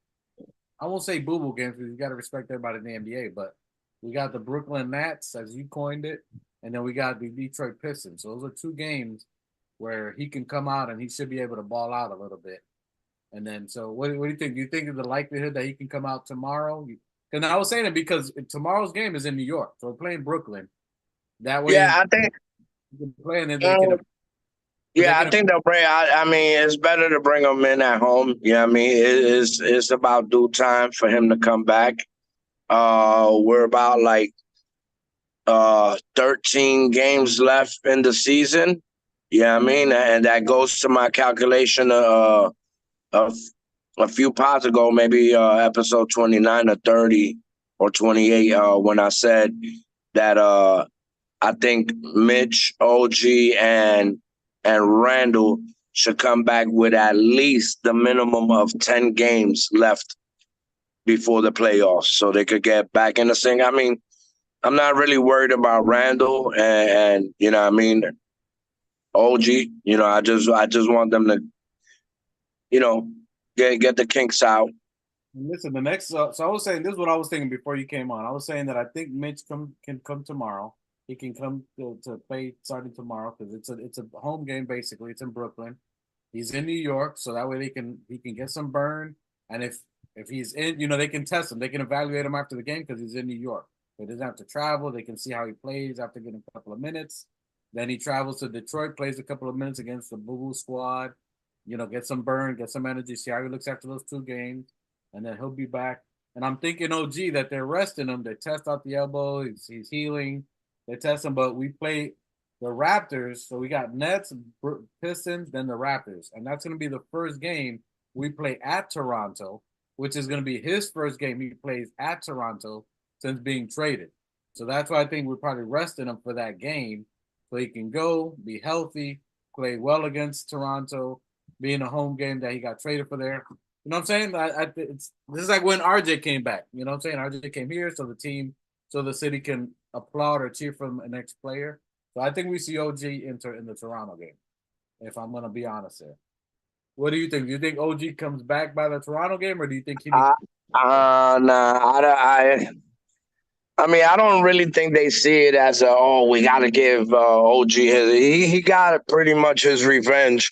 Speaker 1: I won't say boo-boo games, because you got to respect everybody in the NBA. But we got the Brooklyn Nets, as you coined it, and then we got the Detroit Pistons. So those are 2 games where he can come out and he should be able to ball out a little bit. And then, so what do you think? Do you think of the likelihood that he can come out tomorrow? Because I was saying it because tomorrow's game is in New York, so we're playing Brooklyn. That way,
Speaker 2: yeah, I think
Speaker 1: you can play, and then they can.
Speaker 2: Yeah, I think they'll bring. I mean, it's better to bring him in at home. Yeah, I mean, it's about due time for him to come back. We're about like 13 games left in the season. Yeah, I mean, and that goes to my calculation of a few pods ago, maybe episode 29 or 30 or 28, when I said that I think Mitch, OG, and Randall should come back with at least the minimum of 10 games left before the playoffs, so they could get back in the thing. I mean, I'm not really worried about Randall and you know what I mean, OG. I just want them to, get the kinks out.
Speaker 1: Listen, the next. So I was saying, this is what I was thinking before you came on. I was saying that I think Mitch can come tomorrow. He can come to play starting tomorrow, because it's a home game basically. It's in Brooklyn. He's in New York, so that way he can get some burn. And if he's in, they can test him. They can evaluate him after the game because he's in New York. He doesn't have to travel. They can see how he plays after getting a couple of minutes. Then he travels to Detroit, plays a couple of minutes against the Boo Boo squad. Get some burn, get some energy, see how he looks after those 2 games, and then he'll be back. And I'm thinking, OG, that they're resting him. They test out the elbow. He's healing. They test him, but we play the Raptors. So we got Nets, Pistons, then the Raptors. And that's going to be the first game we play at Toronto, which is going to be his first game he plays at Toronto since being traded. So that's why I think we're probably resting him for that game so he can go, be healthy, play well against Toronto, being a home game that he got traded for there. You know what I'm saying? This is like when RJ came back. You know what I'm saying? RJ came here so the city can applaud or cheer for the next player. So I think we see OG enter in the Toronto game, if I'm going to be honest here. What do you think? Do you think OG comes back by the Toronto game, or do you think he needs?
Speaker 2: Nah, I mean, I don't really think they see it as we got to give OG his. He got pretty much his revenge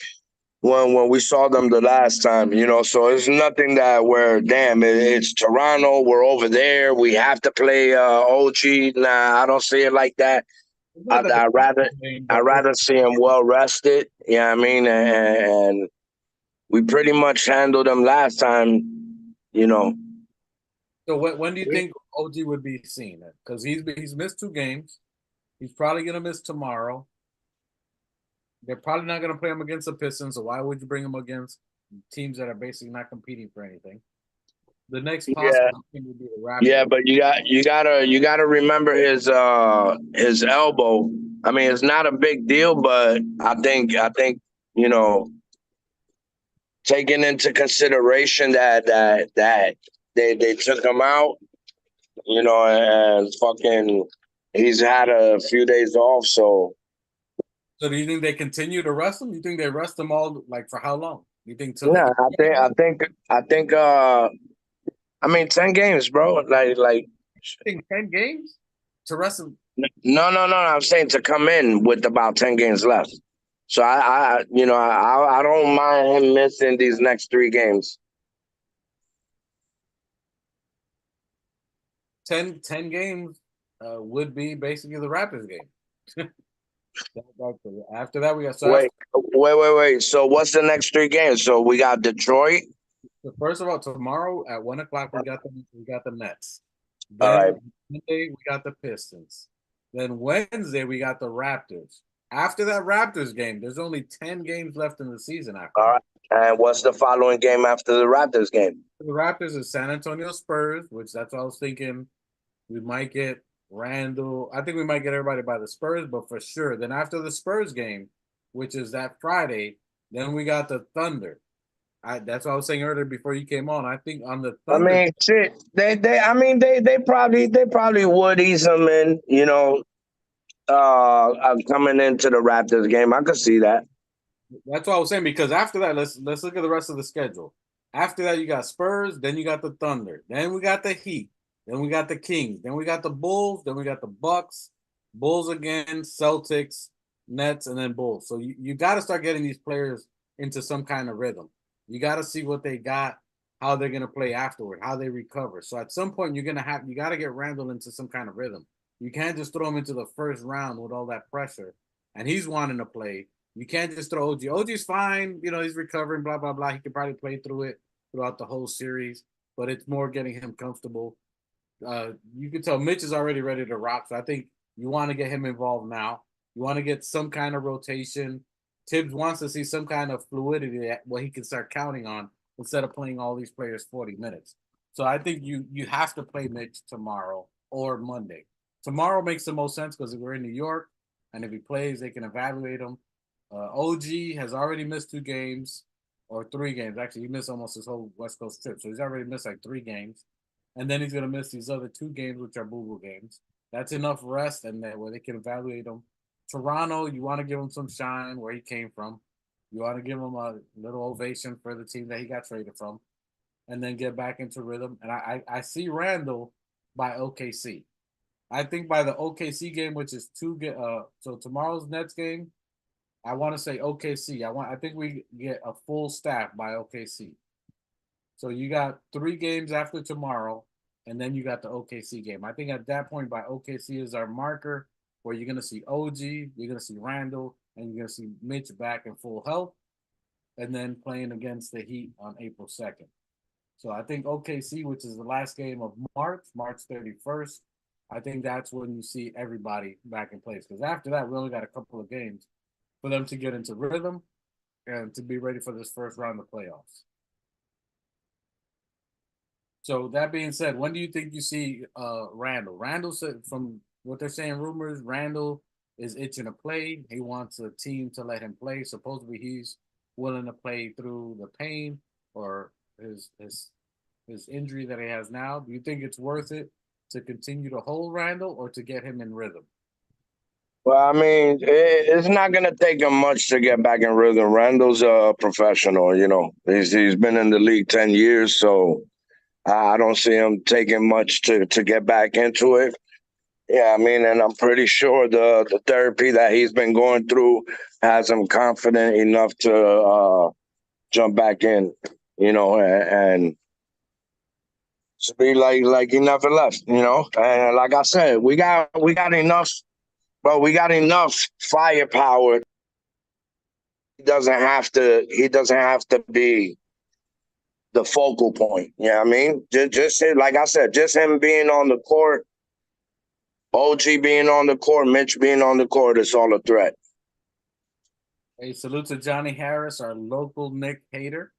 Speaker 2: when we saw them the last time, So it's nothing that we're damn. It's Toronto. We're over there. We have to play OG. Nah, I don't see it like that.
Speaker 1: It's not
Speaker 2: I'd,
Speaker 1: that
Speaker 2: I'd rather
Speaker 1: game,
Speaker 2: I'd
Speaker 1: but
Speaker 2: rather see him well rested. Yeah, I mean, and we pretty much handled them last time.
Speaker 1: so when do you think OG would be seen? Because he's missed 2 games. He's probably gonna miss tomorrow. They're probably not gonna play him against the Pistons. So why would you bring him against teams that are basically not competing for anything? The next
Speaker 2: Yeah,
Speaker 1: possible team would be the
Speaker 2: yeah,
Speaker 1: Raptors.
Speaker 2: but you gotta remember his elbow. I mean, it's not a big deal, but I think you know taking into consideration that they took him out, and fucking he's had a few days off, so
Speaker 1: So do you think they continue to rest him? You think they rest them all like for how long? You think till the
Speaker 2: yeah, I think I mean 10 games, bro. Like
Speaker 1: I think 10 games to rest him?
Speaker 2: no. I'm saying to come in with about 10 games left. So I don't mind him missing these next 3 games.
Speaker 1: 10 games would be basically the Raptors game. After that, we got
Speaker 2: Wait. So what's the next 3 games? So we got Detroit.
Speaker 1: so first of all, tomorrow at 1 o'clock we got the Nets.
Speaker 2: All
Speaker 1: Then
Speaker 2: right.
Speaker 1: Monday we got the Pistons. Then Wednesday we got the Raptors. After that Raptors game, there's only 10 games left in the season after
Speaker 2: All
Speaker 1: that.
Speaker 2: right. And what's the following game after the Raptors game?
Speaker 1: The Raptors is San Antonio Spurs, which that's what I was thinking. We might get Randall. I think we might get everybody by the Spurs, but for sure. Then after the Spurs game, which is that Friday, then we got the Thunder. That's what I was saying earlier before you came on. I think on the
Speaker 2: I
Speaker 1: Thunder,
Speaker 2: mean, shit. They probably would ease him in. Coming into the Raptors game, I could see that.
Speaker 1: that's what I was saying because after that, let's look at the rest of the schedule. After that, you got Spurs, then you got the Thunder, then we got the Heat, then we got the Kings, then we got the Bulls, then we got the Bucks, Bulls again, Celtics, Nets, and then Bulls. So you got to start getting these players into some kind of rhythm. You got to see what they got, how they're gonna play afterward, how they recover. So at some point, you got to get Randall into some kind of rhythm. You can't just throw him into the first round with all that pressure, and he's wanting to play. You can't just throw OG. OG's fine. He's recovering, blah, blah, blah. He can probably play through it throughout the whole series, but it's more getting him comfortable. You can tell Mitch is already ready to rock. So I think you want to get him involved now. You want to get some kind of rotation. Tibbs wants to see some kind of fluidity that what he can start counting on instead of playing all these players 40 minutes. So I think you have to play Mitch tomorrow or Monday. Tomorrow makes the most sense because we're in New York, and if he plays, they can evaluate him. OG has already missed 2 games or 3 games. Actually, he missed almost his whole West Coast trip. So he's already missed like 3 games. And then he's going to miss these other 2 games, which are boo-boo games. That's enough rest and that where they can evaluate him. Toronto, you want to give him some shine where he came from. You want to give him a little ovation for the team that he got traded from and then get back into rhythm. And I see Randall by OKC. I think by the OKC game, which is so tomorrow's Nets game, I want to say OKC. I think we get a full staff by OKC. So you got 3 games after tomorrow, and then you got the OKC game. I think at that point, by OKC is our marker where you're gonna see OG, you're gonna see Randall, and you're gonna see Mitch back in full health, and then playing against the Heat on April 2nd. So I think OKC, which is the last game of March, March 31st, I think that's when you see everybody back in place. Because after that, we only got a couple of games for them to get into rhythm and to be ready for this first round of playoffs. So that being said, when do you think you see Randall? Randall said, from what they're saying, rumors, Randall is itching to play. He wants a team to let him play. Supposedly he's willing to play through the pain or his injury that he has now. Do you think it's worth it to continue to hold Randall or to get him in rhythm?
Speaker 2: Well, I mean, it's not gonna take him much to get back in rhythm. Randall's a professional, you know. He's been in the league 10 years, so I don't see him taking much to get back into it. Yeah, I mean, and I'm pretty sure the therapy that he's been going through has him confident enough to jump back in, you know, and to be like he never left, you know. And like I said, we got enough, but we got enough firepower. He doesn't have to be the focal point. You know what I mean? Just like I said, just him being on the court, OG being on the court, Mitch being on the court, it's all a threat.
Speaker 1: Hey, salute to Johnny Harris, our local Nick hater.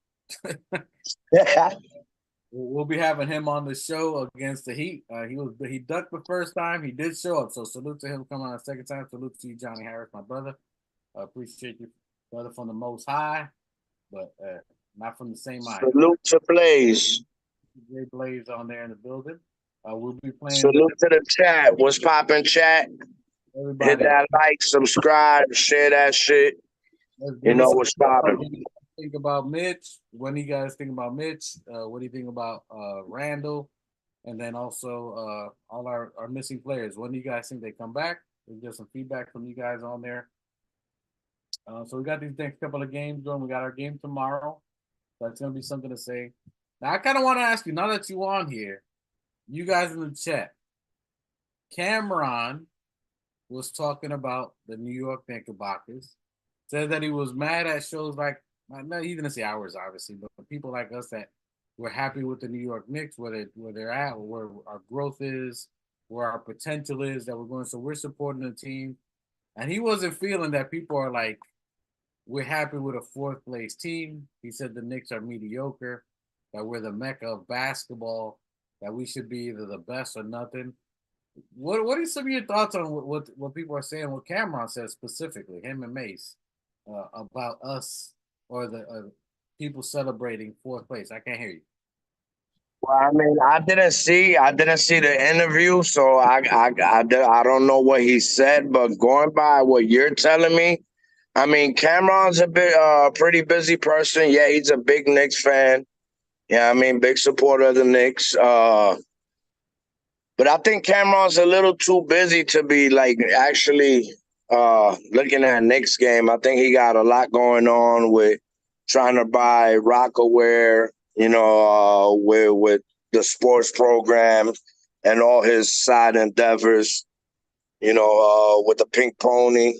Speaker 2: Yeah.
Speaker 1: We'll be having him on the show against the Heat. He ducked the first time. He did show up, so salute to him coming on a second time. Salute to you, Johnny Harris, my brother. I appreciate you, brother, from the Most High, but not from the same mind.
Speaker 2: Salute to Blaze.
Speaker 1: Jay Blaze on there in the building. We'll be playing.
Speaker 2: Salute to the chat. What's poppin', chat?
Speaker 1: Everybody,
Speaker 2: hit that like, subscribe, share that shit. You know what's poppin'.
Speaker 1: Think about Mitch. When do you guys think about Mitch? What do you think about Randall? And then also all our missing players. When do you guys think they come back? We'll get some feedback from you guys on there. So we got these next couple of games going. We got our game tomorrow. That's gonna be something to say. Now I kind of want to ask you, now that you're on here, you guys in the chat, Cameron was talking about the New York Knickerbockers. Said that he was mad at shows like, no, he didn't say ours, obviously, but people like us that were happy with the New York Knicks, where they're at, where our growth is, where our potential is, that we're going. So we're supporting the team. And he wasn't feeling that people are like, we're happy with a fourth place team. He said the Knicks are mediocre, that we're the mecca of basketball, that we should be either the best or nothing. What are some of your thoughts on what people are saying, what Cameron says specifically, him and Mase, about us or the people celebrating fourth place? I can't hear you.
Speaker 2: Well, I mean, I didn't see the interview, so I don't know what he said. But going by what you're telling me, I mean, Cameron's a bit pretty busy person. Yeah, he's a big Knicks fan. Yeah, I mean, big supporter of the Knicks. But I think Cameron's a little too busy to be like actually looking at Knicks game. I think he got a lot going on with trying to buy Rockaware, you know, with the sports program and all his side endeavors, you know, with the Pink Pony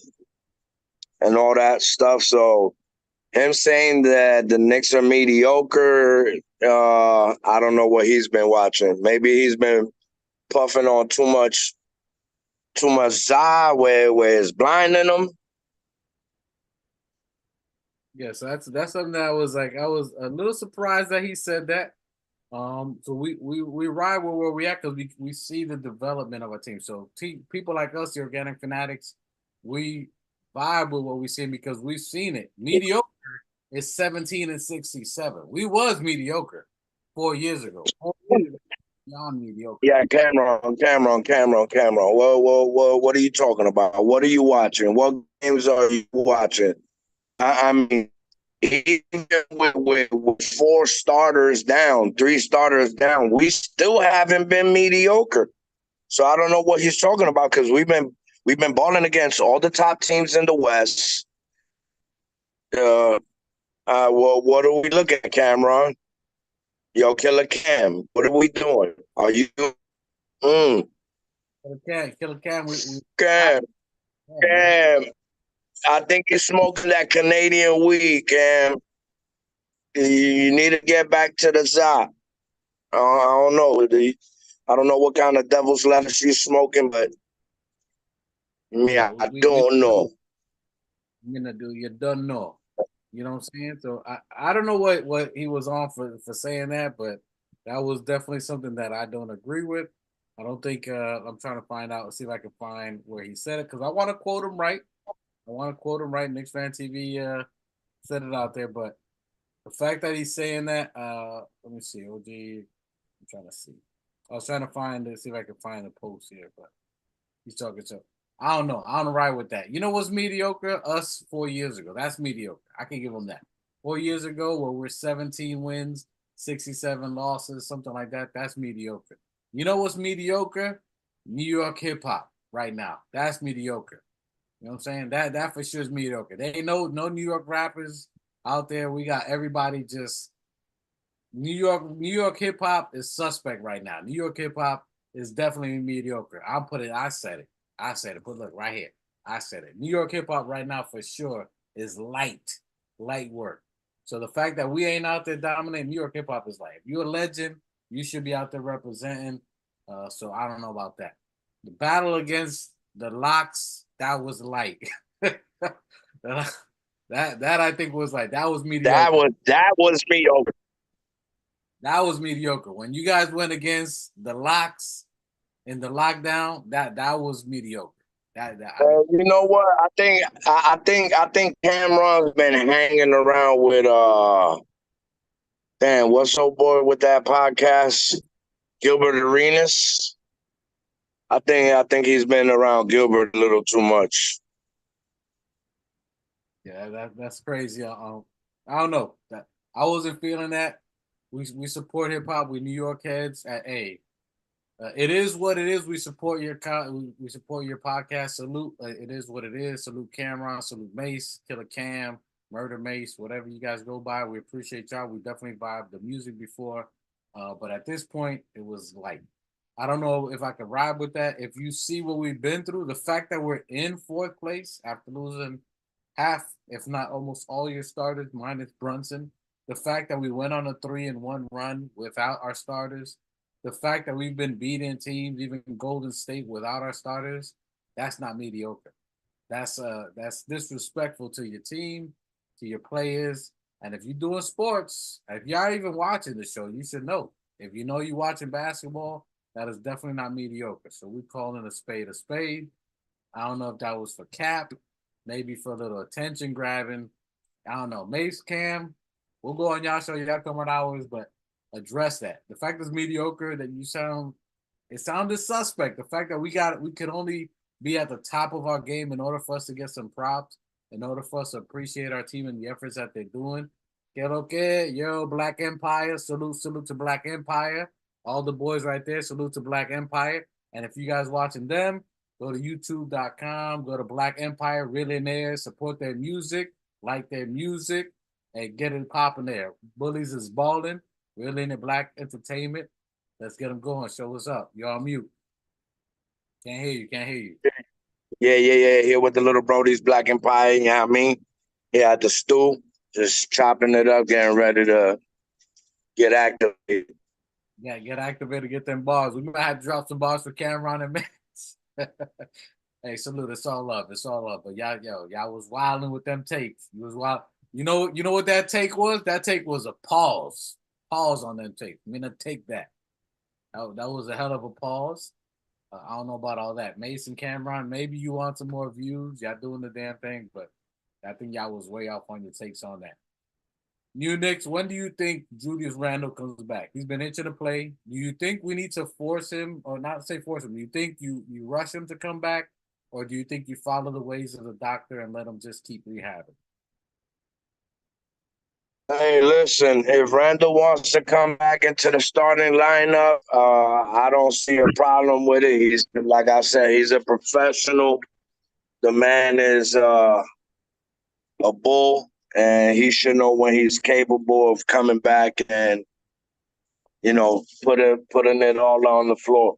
Speaker 2: and all that stuff. So him saying that the Knicks are mediocre, I don't know what he's been watching. Maybe he's been puffing on too much za where it's blinding him.
Speaker 1: Yeah, so that's something that I was a little surprised that he said that. So we ride where we at because we see the development of our team. So people like us, the organic fanatics, we vibe with what we see because we've seen it. Mediocre is 17-67. We was mediocre 4 years ago. 4 years ago, beyond mediocre.
Speaker 2: Yeah, Cameron. Well, what are you talking about? What are you watching? What games are you watching? I mean, even with 4 starters down, 3 starters down, we still haven't been mediocre. So I don't know what he's talking about because we've been balling against all the top teams in the West. Well, what are we looking at, Cameron? Yo, Killer Cam, what are we doing? Are you? Mm,
Speaker 1: Killer Cam, we
Speaker 2: Cam,
Speaker 1: yeah.
Speaker 2: Cam. I think you're smoking that Canadian weed, Cam. You need to get back to the Zot. I don't know. I don't know what kind of devil's lettuce you're smoking, but me,
Speaker 1: Yeah,
Speaker 2: I
Speaker 1: we
Speaker 2: don't know.
Speaker 1: gonna do you done know. You know what I'm saying? So I don't know what he was on for saying that, but that was definitely something that I don't agree with. I don't think I'm trying to find out, see if I can find where he said it because I want to quote him right. I want to quote him right. Knicks fan TV said it out there, but the fact that he's saying that, let me see. OG, I'm trying to see. I was trying to find it, see if I can find the post here, but he's talking to. I don't know. I don't ride with that. You know what's mediocre? Us 4 years ago. That's mediocre. I can give them that. 4 years ago, where we're 17 wins, 67 losses, something like that. That's mediocre. You know what's mediocre? New York hip hop right now. That's mediocre. You know what I'm saying? That for sure is mediocre. There ain't no New York rappers out there. We got everybody just New York hip hop is suspect right now. New York hip hop is definitely mediocre. I'll put it. I said it. I said it. But look right here. I said it. New York hip hop right now for sure is light work. So the fact that we ain't out there dominating New York hip hop is light. If you're a legend, you should be out there representing. So I don't know about that. The battle against the Locks, that was light. that that I think was like that was mediocre.
Speaker 2: That was mediocre.
Speaker 1: That was mediocre. When you guys went against the Locks in the lockdown, that was mediocre. That I mean,
Speaker 2: You know what? I think Cameron's been hanging around with damn, what's so boy with that podcast? Gilbert Arenas. I think he's been around Gilbert a little too much.
Speaker 1: yeah, that's crazy. I don't know. That I wasn't feeling that. We support hip hop. We New York heads. At a it is what it is. We support your we support your podcast. Salute. It is what it is. Salute Cameron. Salute Mase. Killer Cam. Murder Mase. Whatever you guys go by, we appreciate y'all. We definitely vibe the music before, but at this point, it was like I don't know if I could ride with that. If you see what we've been through, the fact that we're in fourth place after losing half, if not almost all your starters, minus Brunson. The fact that we went on a 3-1 run without our starters, the fact that we've been beating teams, even Golden State, without our starters, that's not mediocre. That's disrespectful to your team, to your players. And if you're doing sports, if y'all even watching the show, you should know. If you know you're watching basketball, that is definitely not mediocre. So we calling a spade a spade. I don't know if that was for Cap, maybe for a little attention grabbing. I don't know. Mace Cam, we'll go on y'all show. Y'all come on ours, but address that. The fact is mediocre that you sound it sounded suspect. The fact that we could only be at the top of our game in order for us to get some props, in order for us to appreciate our team and the efforts that they're doing. Que lo que, yo, Black Empire, salute to Black Empire. All the boys right there, salute to Black Empire. And if you guys watching them, go to youtube.com, go to Black Empire, Millionaires, support their music, like their music, and get it popping there. Bullies is balling, really in the Black Entertainment. Let's get them going. Show us up. You're on mute. Can't hear you. Can't hear you.
Speaker 2: Yeah. Here with the little Brody's Black Empire, you know what I mean? Yeah, at the stool, just chopping it up, getting ready to get activated.
Speaker 1: Yeah, get activated, get them bars. We might have to drop some bars for Cameron and Mase. Hey, salute. It's all love. It's all love. But y'all was wilding with them takes. You was wild. You know what that take was? That take was a pause. Pause on them takes. I'm gonna take that. That was a hell of a pause. I don't know about all that. Mason Cameron, maybe you want some more views. Y'all doing the damn thing, but I think y'all was way off on your takes on that. New Knicks, when do you think Julius Randal comes back? He's been itching to play. Do you think we need to force him, or not say force him? Do you think you rush him to come back, or do you think you follow the ways of the doctor and let him just keep rehabbing?
Speaker 2: Hey, listen, if Randall wants to come back into the starting lineup, I don't see a problem with it. He's, like I said, he's a professional. The man is a bull. and he should know when he's capable of coming back and putting it all on the floor.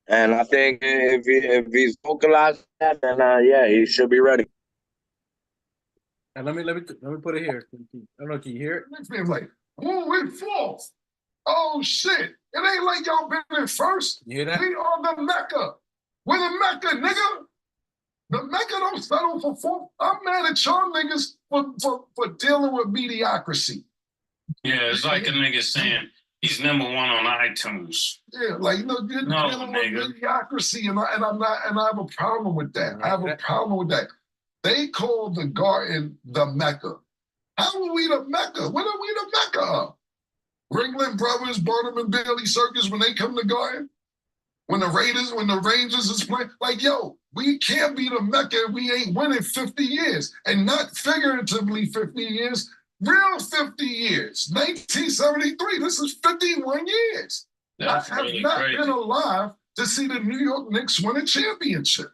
Speaker 2: And I think if he's vocalized that, then yeah, he should be ready.
Speaker 1: And let me put it here. I don't know. Can you hear it?
Speaker 3: Makes me like, oh, we fourth. Oh shit! It ain't like y'all been in first.
Speaker 1: You hear that?
Speaker 3: We are the Mecca. We're the Mecca, nigga. The Mecca don't settle for fourth. I'm mad at y'all niggas for dealing with mediocrity.
Speaker 4: Yeah, it's like a nigga saying he's number one on iTunes.
Speaker 3: Yeah, like you're dealing with mediocrity, and I have a problem with that. I have a problem with that. They call the Garden the Mecca. How are we the Mecca? When are we the Mecca of? Ringling Brothers, Barnum and Bailey Circus when they come to Garden? When the Rangers is playing? Like, yo, we can't be the Mecca if we ain't winning 50 years. And not figuratively 50 years, real 50 years. 1973, this is 51 years.
Speaker 4: That's
Speaker 3: I have
Speaker 4: really
Speaker 3: not
Speaker 4: crazy.
Speaker 3: been alive to see the New York Knicks win a championship.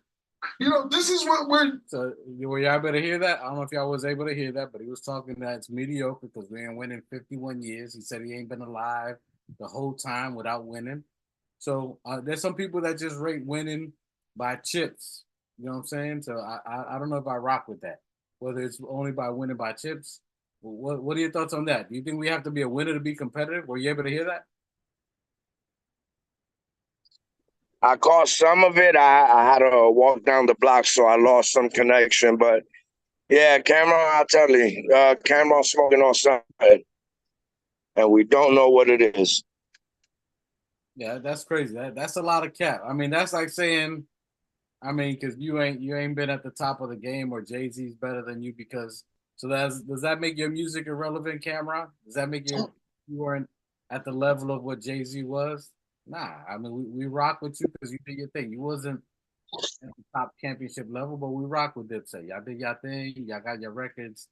Speaker 3: This is what we're...
Speaker 1: So, y'all better hear that. I don't know if y'all was able to hear that, but he was talking that it's mediocre because we ain't winning 51 years. He said he ain't been alive the whole time without winning. So there's some people that just rate winning by chips. You know what I'm saying? So I don't know if I rock with that. Whether it's only by winning by chips. What are your thoughts on that? Do you think we have to be a winner to be competitive? Were you able to hear that?
Speaker 2: I caught some of it. I had to walk down the block, so I lost some connection. But yeah, Cameron, I'll tell you, Cameron's smoking on something, and we don't know what it is.
Speaker 1: Yeah, that's crazy. That's a lot of cap. I mean, that's like saying, because you ain't been at the top of the game, or Jay-Z's better than you because. So does that make your music irrelevant, Cameron? Does that make you weren't at the level of what Jay-Z was? Nah, I mean we rock with you because you did your thing. You wasn't at the top championship level, but we rock with Dipset. Y'all did your thing. Y'all got your records.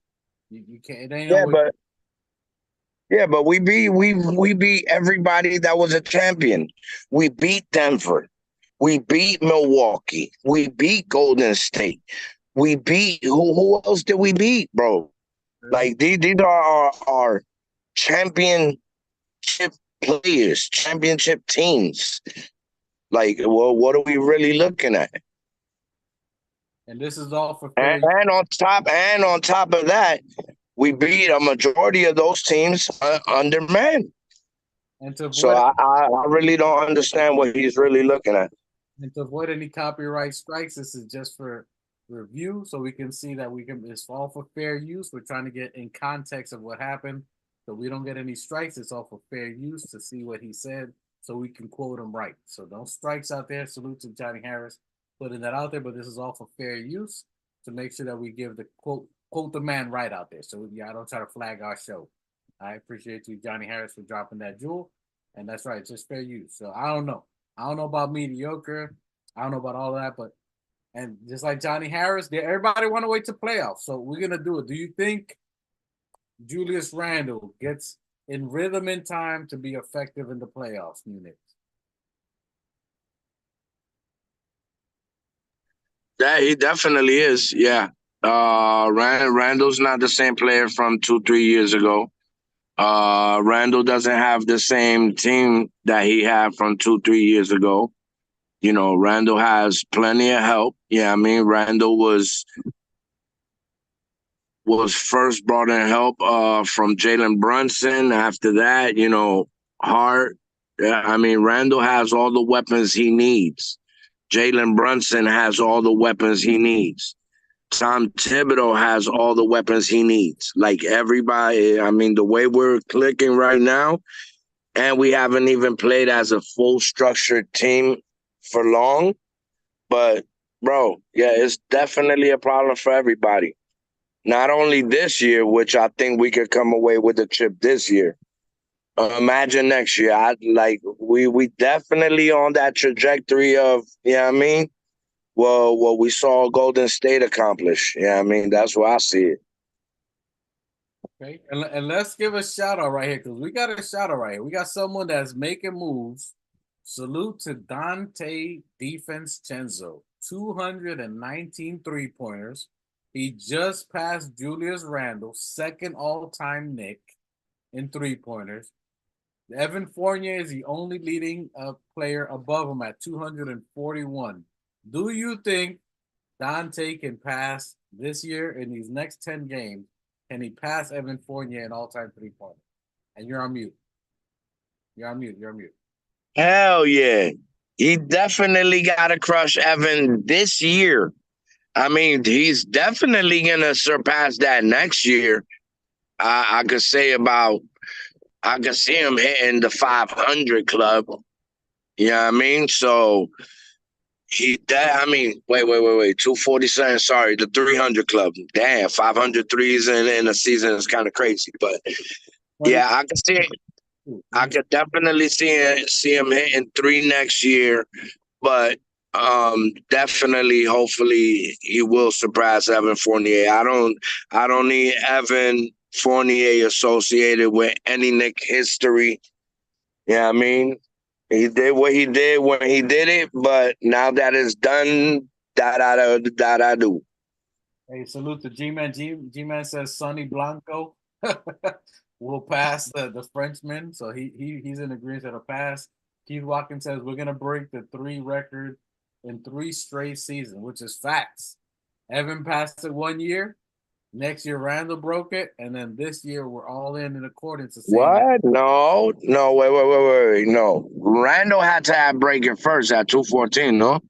Speaker 1: You can't. It ain't always.
Speaker 2: But we beat everybody that was a champion. We beat Denver. We beat Milwaukee. We beat Golden State. We beat who else did we beat, bro? Like these are our championship players, championship teams. Like, well, what are we really looking at?
Speaker 1: And this is all for
Speaker 2: and on top of that, we beat a majority of those teams undermanned.
Speaker 1: And to avoid,
Speaker 2: so I really don't understand what he's really looking at.
Speaker 1: And to avoid any copyright strikes, this is just for review, so we can see that it's all for fair use. We're trying to get in context of what happened, so we don't get any strikes. It's all for fair use to see what he said, so we can quote him right. So no strikes out there. Salute to Johnny Harris putting that out there, but this is all for fair use to make sure that we give the quote the man right out there. So yeah, I don't try to flag our show. I appreciate you, Johnny Harris, for dropping that jewel, and that's right, it's just fair use. So I don't know about mediocre. I don't know about all of that, but and just like Johnny Harris, everybody want to wait to playoffs. So we're gonna do it. Do you think Julius Randal gets in rhythm in time to be effective in the playoffs, Knicks?
Speaker 2: Yeah, he definitely is. Yeah. Randall's not the same player from 2-3 years ago. Randall doesn't have the same team that he had from 2-3 years ago. Randall has plenty of help. Yeah, I mean, Randall was first brought in help from Jalen Brunson. After that, Hart. Yeah, I mean, Randall has all the weapons he needs. Jalen Brunson has all the weapons he needs. Tom Thibodeau has all the weapons he needs. Like everybody, I mean, the way we're clicking right now, and we haven't even played as a full structured team for long. But, bro, yeah, it's definitely a problem for everybody. Not only this year, which I think we could come away with a chip this year. Imagine next year. We definitely on that trajectory of, I mean, well, what we saw Golden State accomplish. I mean, that's where I see it.
Speaker 1: Okay, and let's give a shout out right here because we got a shout out right here. We got someone that's making moves. Salute to Dante DiVincenzo, 219 3-pointers, He just passed Julius Randal, second all-time Knick in three-pointers. Evan Fournier is the only leading player above him at 241. Do you think Dante can pass this year in these next 10 games? Can he pass Evan Fournier in all-time three-pointer? And you're on mute. You're on mute. You're on mute.
Speaker 2: Hell yeah. He definitely got to crush Evan this year. I mean, he's definitely going to surpass that next year. I could say I could see him hitting the 500 club. You know what I mean? So wait. 247. Sorry, the 300 club. Damn, 500 threes in a season is kind of crazy. But yeah, I could see it. I could definitely see him hitting 3 next year, but definitely, hopefully, he will surpass Evan Fournier. I don't need Evan Fournier associated with any Knick history. Yeah, I mean, he did what he did when he did it, but now that it's done, that I do.
Speaker 1: Hey, salute to G-Man. G-Man says Sonny Blanco will pass the Frenchman, so he's in agreement that it'll pass. Keith Watkins says we're gonna break the 3 record in 3 straight seasons, which is facts. Evan passed it 1 year. Next year, Randall broke it, and then this year we're all in accordance to saying
Speaker 2: What? No, wait. No, Randall had to have break it first at 214. No,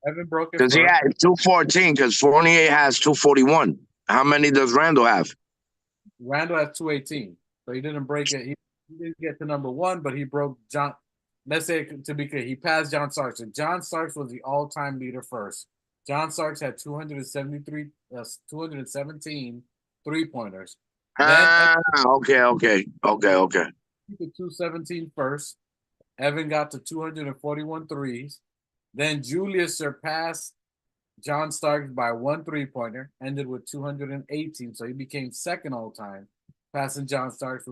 Speaker 1: Evan broke it
Speaker 2: because he
Speaker 1: first.
Speaker 2: had 214. Because Fournier has 241. How many does Randall have?
Speaker 1: Randall has 218, so he didn't break it. He didn't get to number 1, but he broke John. Let's say, to be clear, he passed John Starks. So John Starks was the all-time leader first. John Starks had 217 three-pointers.
Speaker 2: Okay.
Speaker 1: The 217 first. Evan got to 241 threes. Then Julius surpassed John Starks by 1 three-pointer, ended with 218. So he became second all-time, passing John Starks.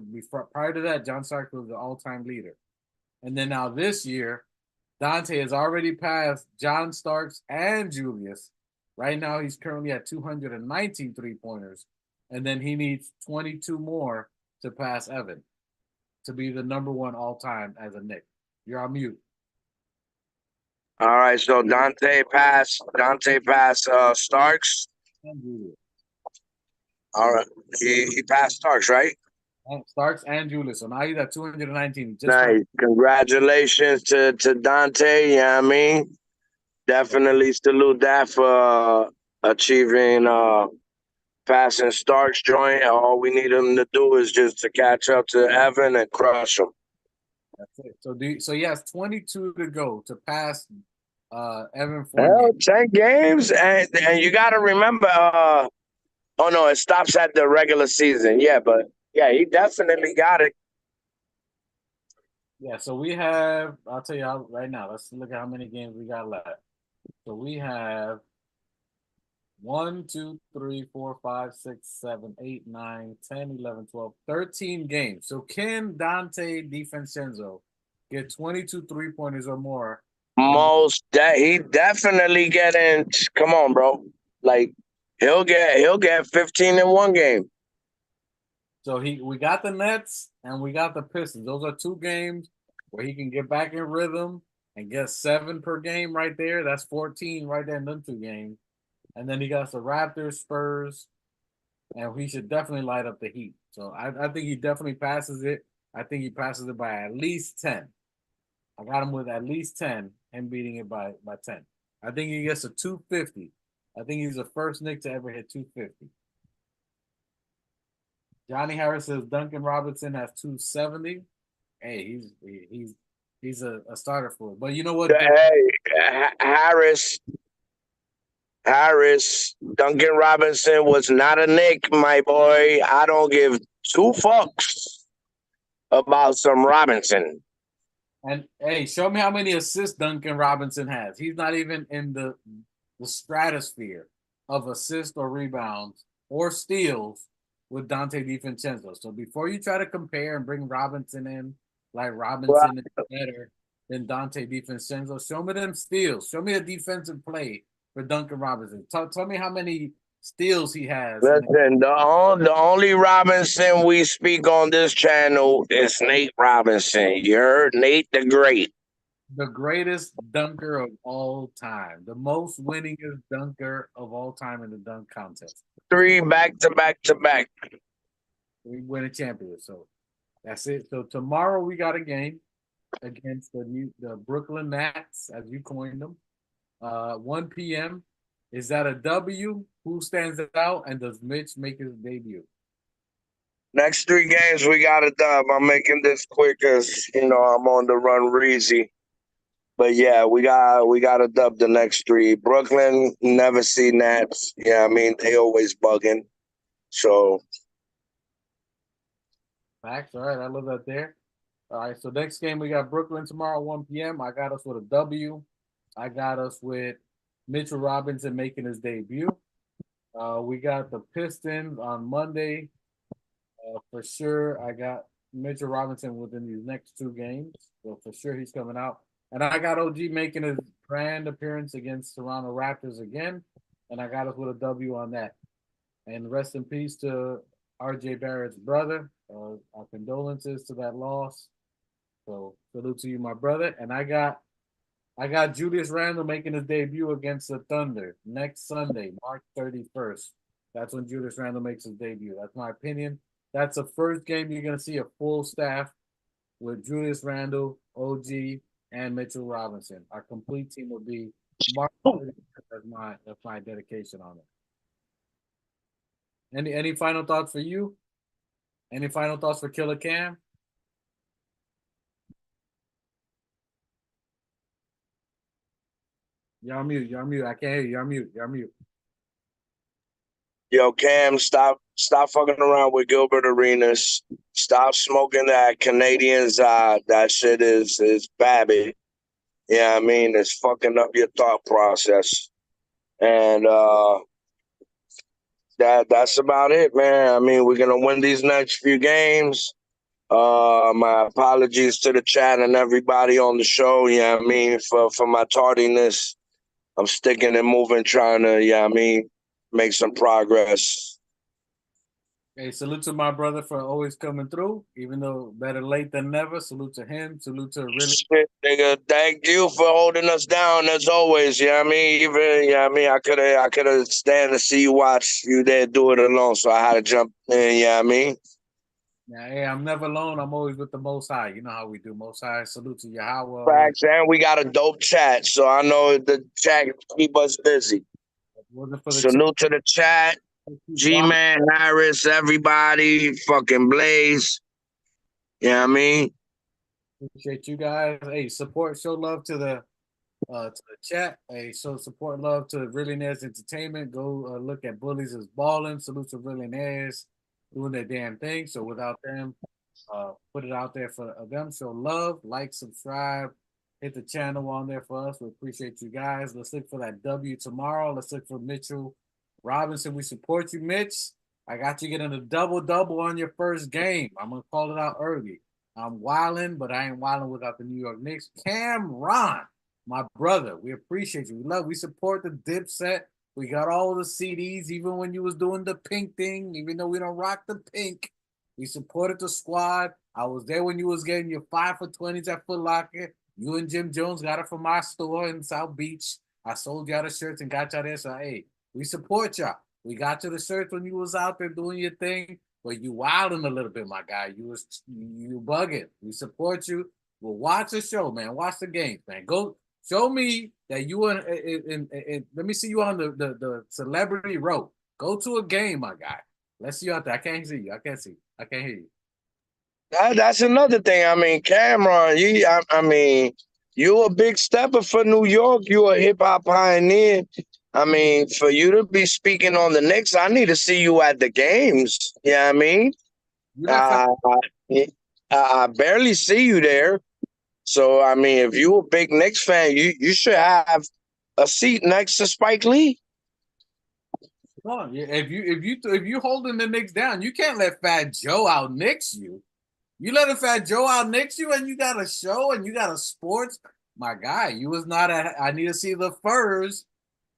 Speaker 1: Prior to that, John Starks was the all-time leader. And then now this year, Dante has already passed John Starks and Julius. Right now, he's currently at 219 three-pointers. And then he needs 22 more to pass Evan to be the number 1 all-time as a Knick. You're on mute.
Speaker 2: All right, so Dante passed Starks.
Speaker 1: And Julius.
Speaker 2: All right, he passed Starks, right?
Speaker 1: Starks and Julius. So now he's at 219.
Speaker 2: Nice. Congratulations to Dante. Yeah, I mean, definitely salute that for achieving passing Starks joint. All we need him to do is just to catch up to Evan and crush him.
Speaker 1: That's it. So he has 22 to go to pass Evan Fournier.
Speaker 2: Well, 10 games, and you got to remember. Oh no, it stops at the regular season. Yeah, but yeah, he definitely got it.
Speaker 1: Yeah, so we have, I'll tell you right now, let's look at how many games we got left. So we have 1, 2, 3, 4, 5, 6, 7, 8, 9, 10, 11, 12, 13 games. So can Dante DiVincenzo get 22 three-pointers or more?
Speaker 2: He definitely getting. Come on, bro. Like he'll get 15 in one game.
Speaker 1: So we got the Nets and we got the Pistons. Those are 2 games where he can get back in rhythm and get 7 per game right there. That's 14 right there in them 2 games. And then he got the Raptors, Spurs, and he should definitely light up the Heat. So I think he definitely passes it. I think he passes it by at least 10. I got him with at least 10 and beating it by 10. I think he gets a 250. I think he's the first Knick to ever hit 250. Johnny Harris says Duncan Robinson has 270. Hey, he's a starter for it. But you know what?
Speaker 2: Hey, Harris, Duncan Robinson was not a Knick, my boy. I don't give 2 fucks about some Robinson.
Speaker 1: And hey, show me how many assists Duncan Robinson has. He's not even in the stratosphere of assists or rebounds or steals with Dante DiVincenzo. So before you try to compare and bring Robinson in, like Robinson is better than Dante DiVincenzo, show me them steals. Show me a defensive play for Duncan Robinson. Tell me how many steals he has.
Speaker 2: Listen, the only Robinson we speak on this channel is Nate Robinson. You heard? Nate the Great.
Speaker 1: The greatest dunker of all time. The most winningest dunker of all time in the dunk contest.
Speaker 2: 3 back-to-back-to-back.
Speaker 1: We win a championship. So that's it. So tomorrow we got a game against the Brooklyn Nets, as you coined them. 1 p.m. Is that a W? Who stands out? And does Mitch make his debut?
Speaker 2: Next 3 games, we got a dub. I'm making this quick because, I'm on the run Reezy. But, yeah, we got a dub the next 3. Brooklyn, never see Nats. Yeah, I mean, they always bugging. So.
Speaker 1: Facts. All right, I love that there. All right, so next game, we got Brooklyn tomorrow, 1 p.m. I got us with a W. I got us with Mitchell Robinson making his debut. We got the Pistons on Monday. For sure, I got Mitchell Robinson within these next 2 games. So for sure, he's coming out. And I got OG making his grand appearance against Toronto Raptors again. And I got us with a W on that. And rest in peace to RJ Barrett's brother. Our condolences to that loss. So salute to you, my brother. And I got Julius Randal making his debut against the Thunder next Sunday, March 31st. That's when Julius Randal makes his debut. That's my opinion. That's the first game you're going to see a full staff with Julius Randal, OG, and Mitchell Robinson. Our complete team will be March 31st. That's my dedication on it. Any final thoughts for you? Any final thoughts for Killer Cam? You're on mute. I can't hear you. You're on mute.
Speaker 2: Yo, Cam, stop fucking around with Gilbert Arenas. Stop smoking that Canadians. That shit is babby. Yeah, I mean, it's fucking up your thought process. And that's about it, man. I mean, we're gonna win these next few games. My apologies to the chat and everybody on the show. Yeah, I mean, for my tardiness. I'm sticking and moving, trying to, make some progress.
Speaker 1: Hey, salute to my brother for always coming through, even though better late than never. Salute to him. Salute to really.
Speaker 2: Shit, nigga, thank you for holding us down as always. I could have stand to see you watch you there do it alone, so I had to jump in.
Speaker 1: Yeah, hey, I'm never alone. I'm always with the Most High. You know how we do. Most High. Salute to Yahweh.
Speaker 2: Facts, and we got a dope chat, so I know the chat keep us busy. Salute to the chat. G-Man, Harris, everybody, fucking Blaze. You know what I mean?
Speaker 1: Appreciate you guys. Hey, show love to the chat. Hey, show support love to Really Nez Entertainment. Go look at Bullies is Balling. Salute to Really Nez doing their damn thing. So without them, put it out there for them. Show love, like, subscribe, hit the channel on there for us. We appreciate you guys. Let's look for that W tomorrow. Let's look for Mitchell Robinson. We support you, Mitch. I got you getting a double-double on your first game. I'm going to call it out early. I'm wilding, but I ain't wilding without the New York Knicks. Cameron, my brother, we appreciate you. We support the Dipset. We got all the CDs, even when you was doing the pink thing, even though we don't rock the pink. We supported the squad. I was there when you was getting your 5 for 20s at Foot Locker. You and Jim Jones got it from my store in South Beach. I sold y'all the shirts and got y'all there. So, hey, we support y'all. We got you the shirts when you was out there doing your thing, but you wilding a little bit, my guy. You bugging. We support you. Well, watch the show, man. Watch the games, man. Go show me that you in let me see you on the celebrity row. Go to a game, my guy. Let's see you out there. I can't see you. I can't see. I can't hear you.
Speaker 2: That's another thing. I mean, Cameron, you a big stepper for New York. You a hip hop pioneer. I mean, for you to be speaking on the Knicks, I need to see you at the games. Yeah, I barely see you there. So, I mean, if you a big Knicks fan, you should have a seat next to Spike Lee.
Speaker 1: Come on, if you holding the Knicks down, you can't let Fat Joe out Knicks you. You letting Fat Joe out Knicks you, and you got a show and you got a sports. My guy, you was not at. I need to see the furs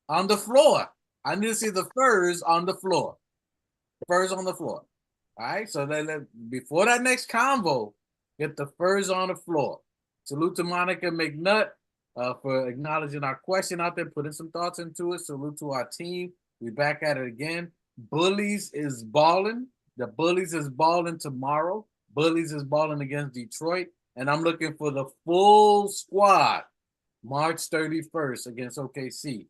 Speaker 1: on the floor. I need to see the furs on the floor. Furs on the floor. All right. So before that next convo, get the furs on the floor. Salute to Monica McNutt for acknowledging our question out there, putting some thoughts into it. Salute to our team. We back at it again. Bullies is balling. The Bullies is balling tomorrow. Bullies is balling against Detroit. And I'm looking for the full squad March 31st against OKC.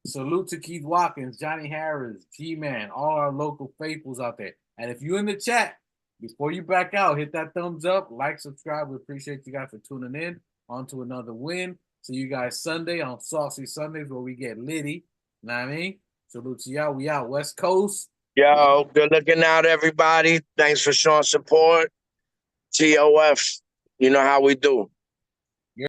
Speaker 1: Salute to Keith Watkins, Johnny Harris, G-Man, all our local faithfuls out there. And if you're in the chat, before you back out, hit that thumbs up, like, subscribe. We appreciate you guys for tuning in. On to another win. See you guys Sunday on Saucy Sundays where we get litty. You know what I mean? Salute to y'all. We out West Coast.
Speaker 2: Yo, good looking out, everybody. Thanks for showing support. TOF, you know how we do.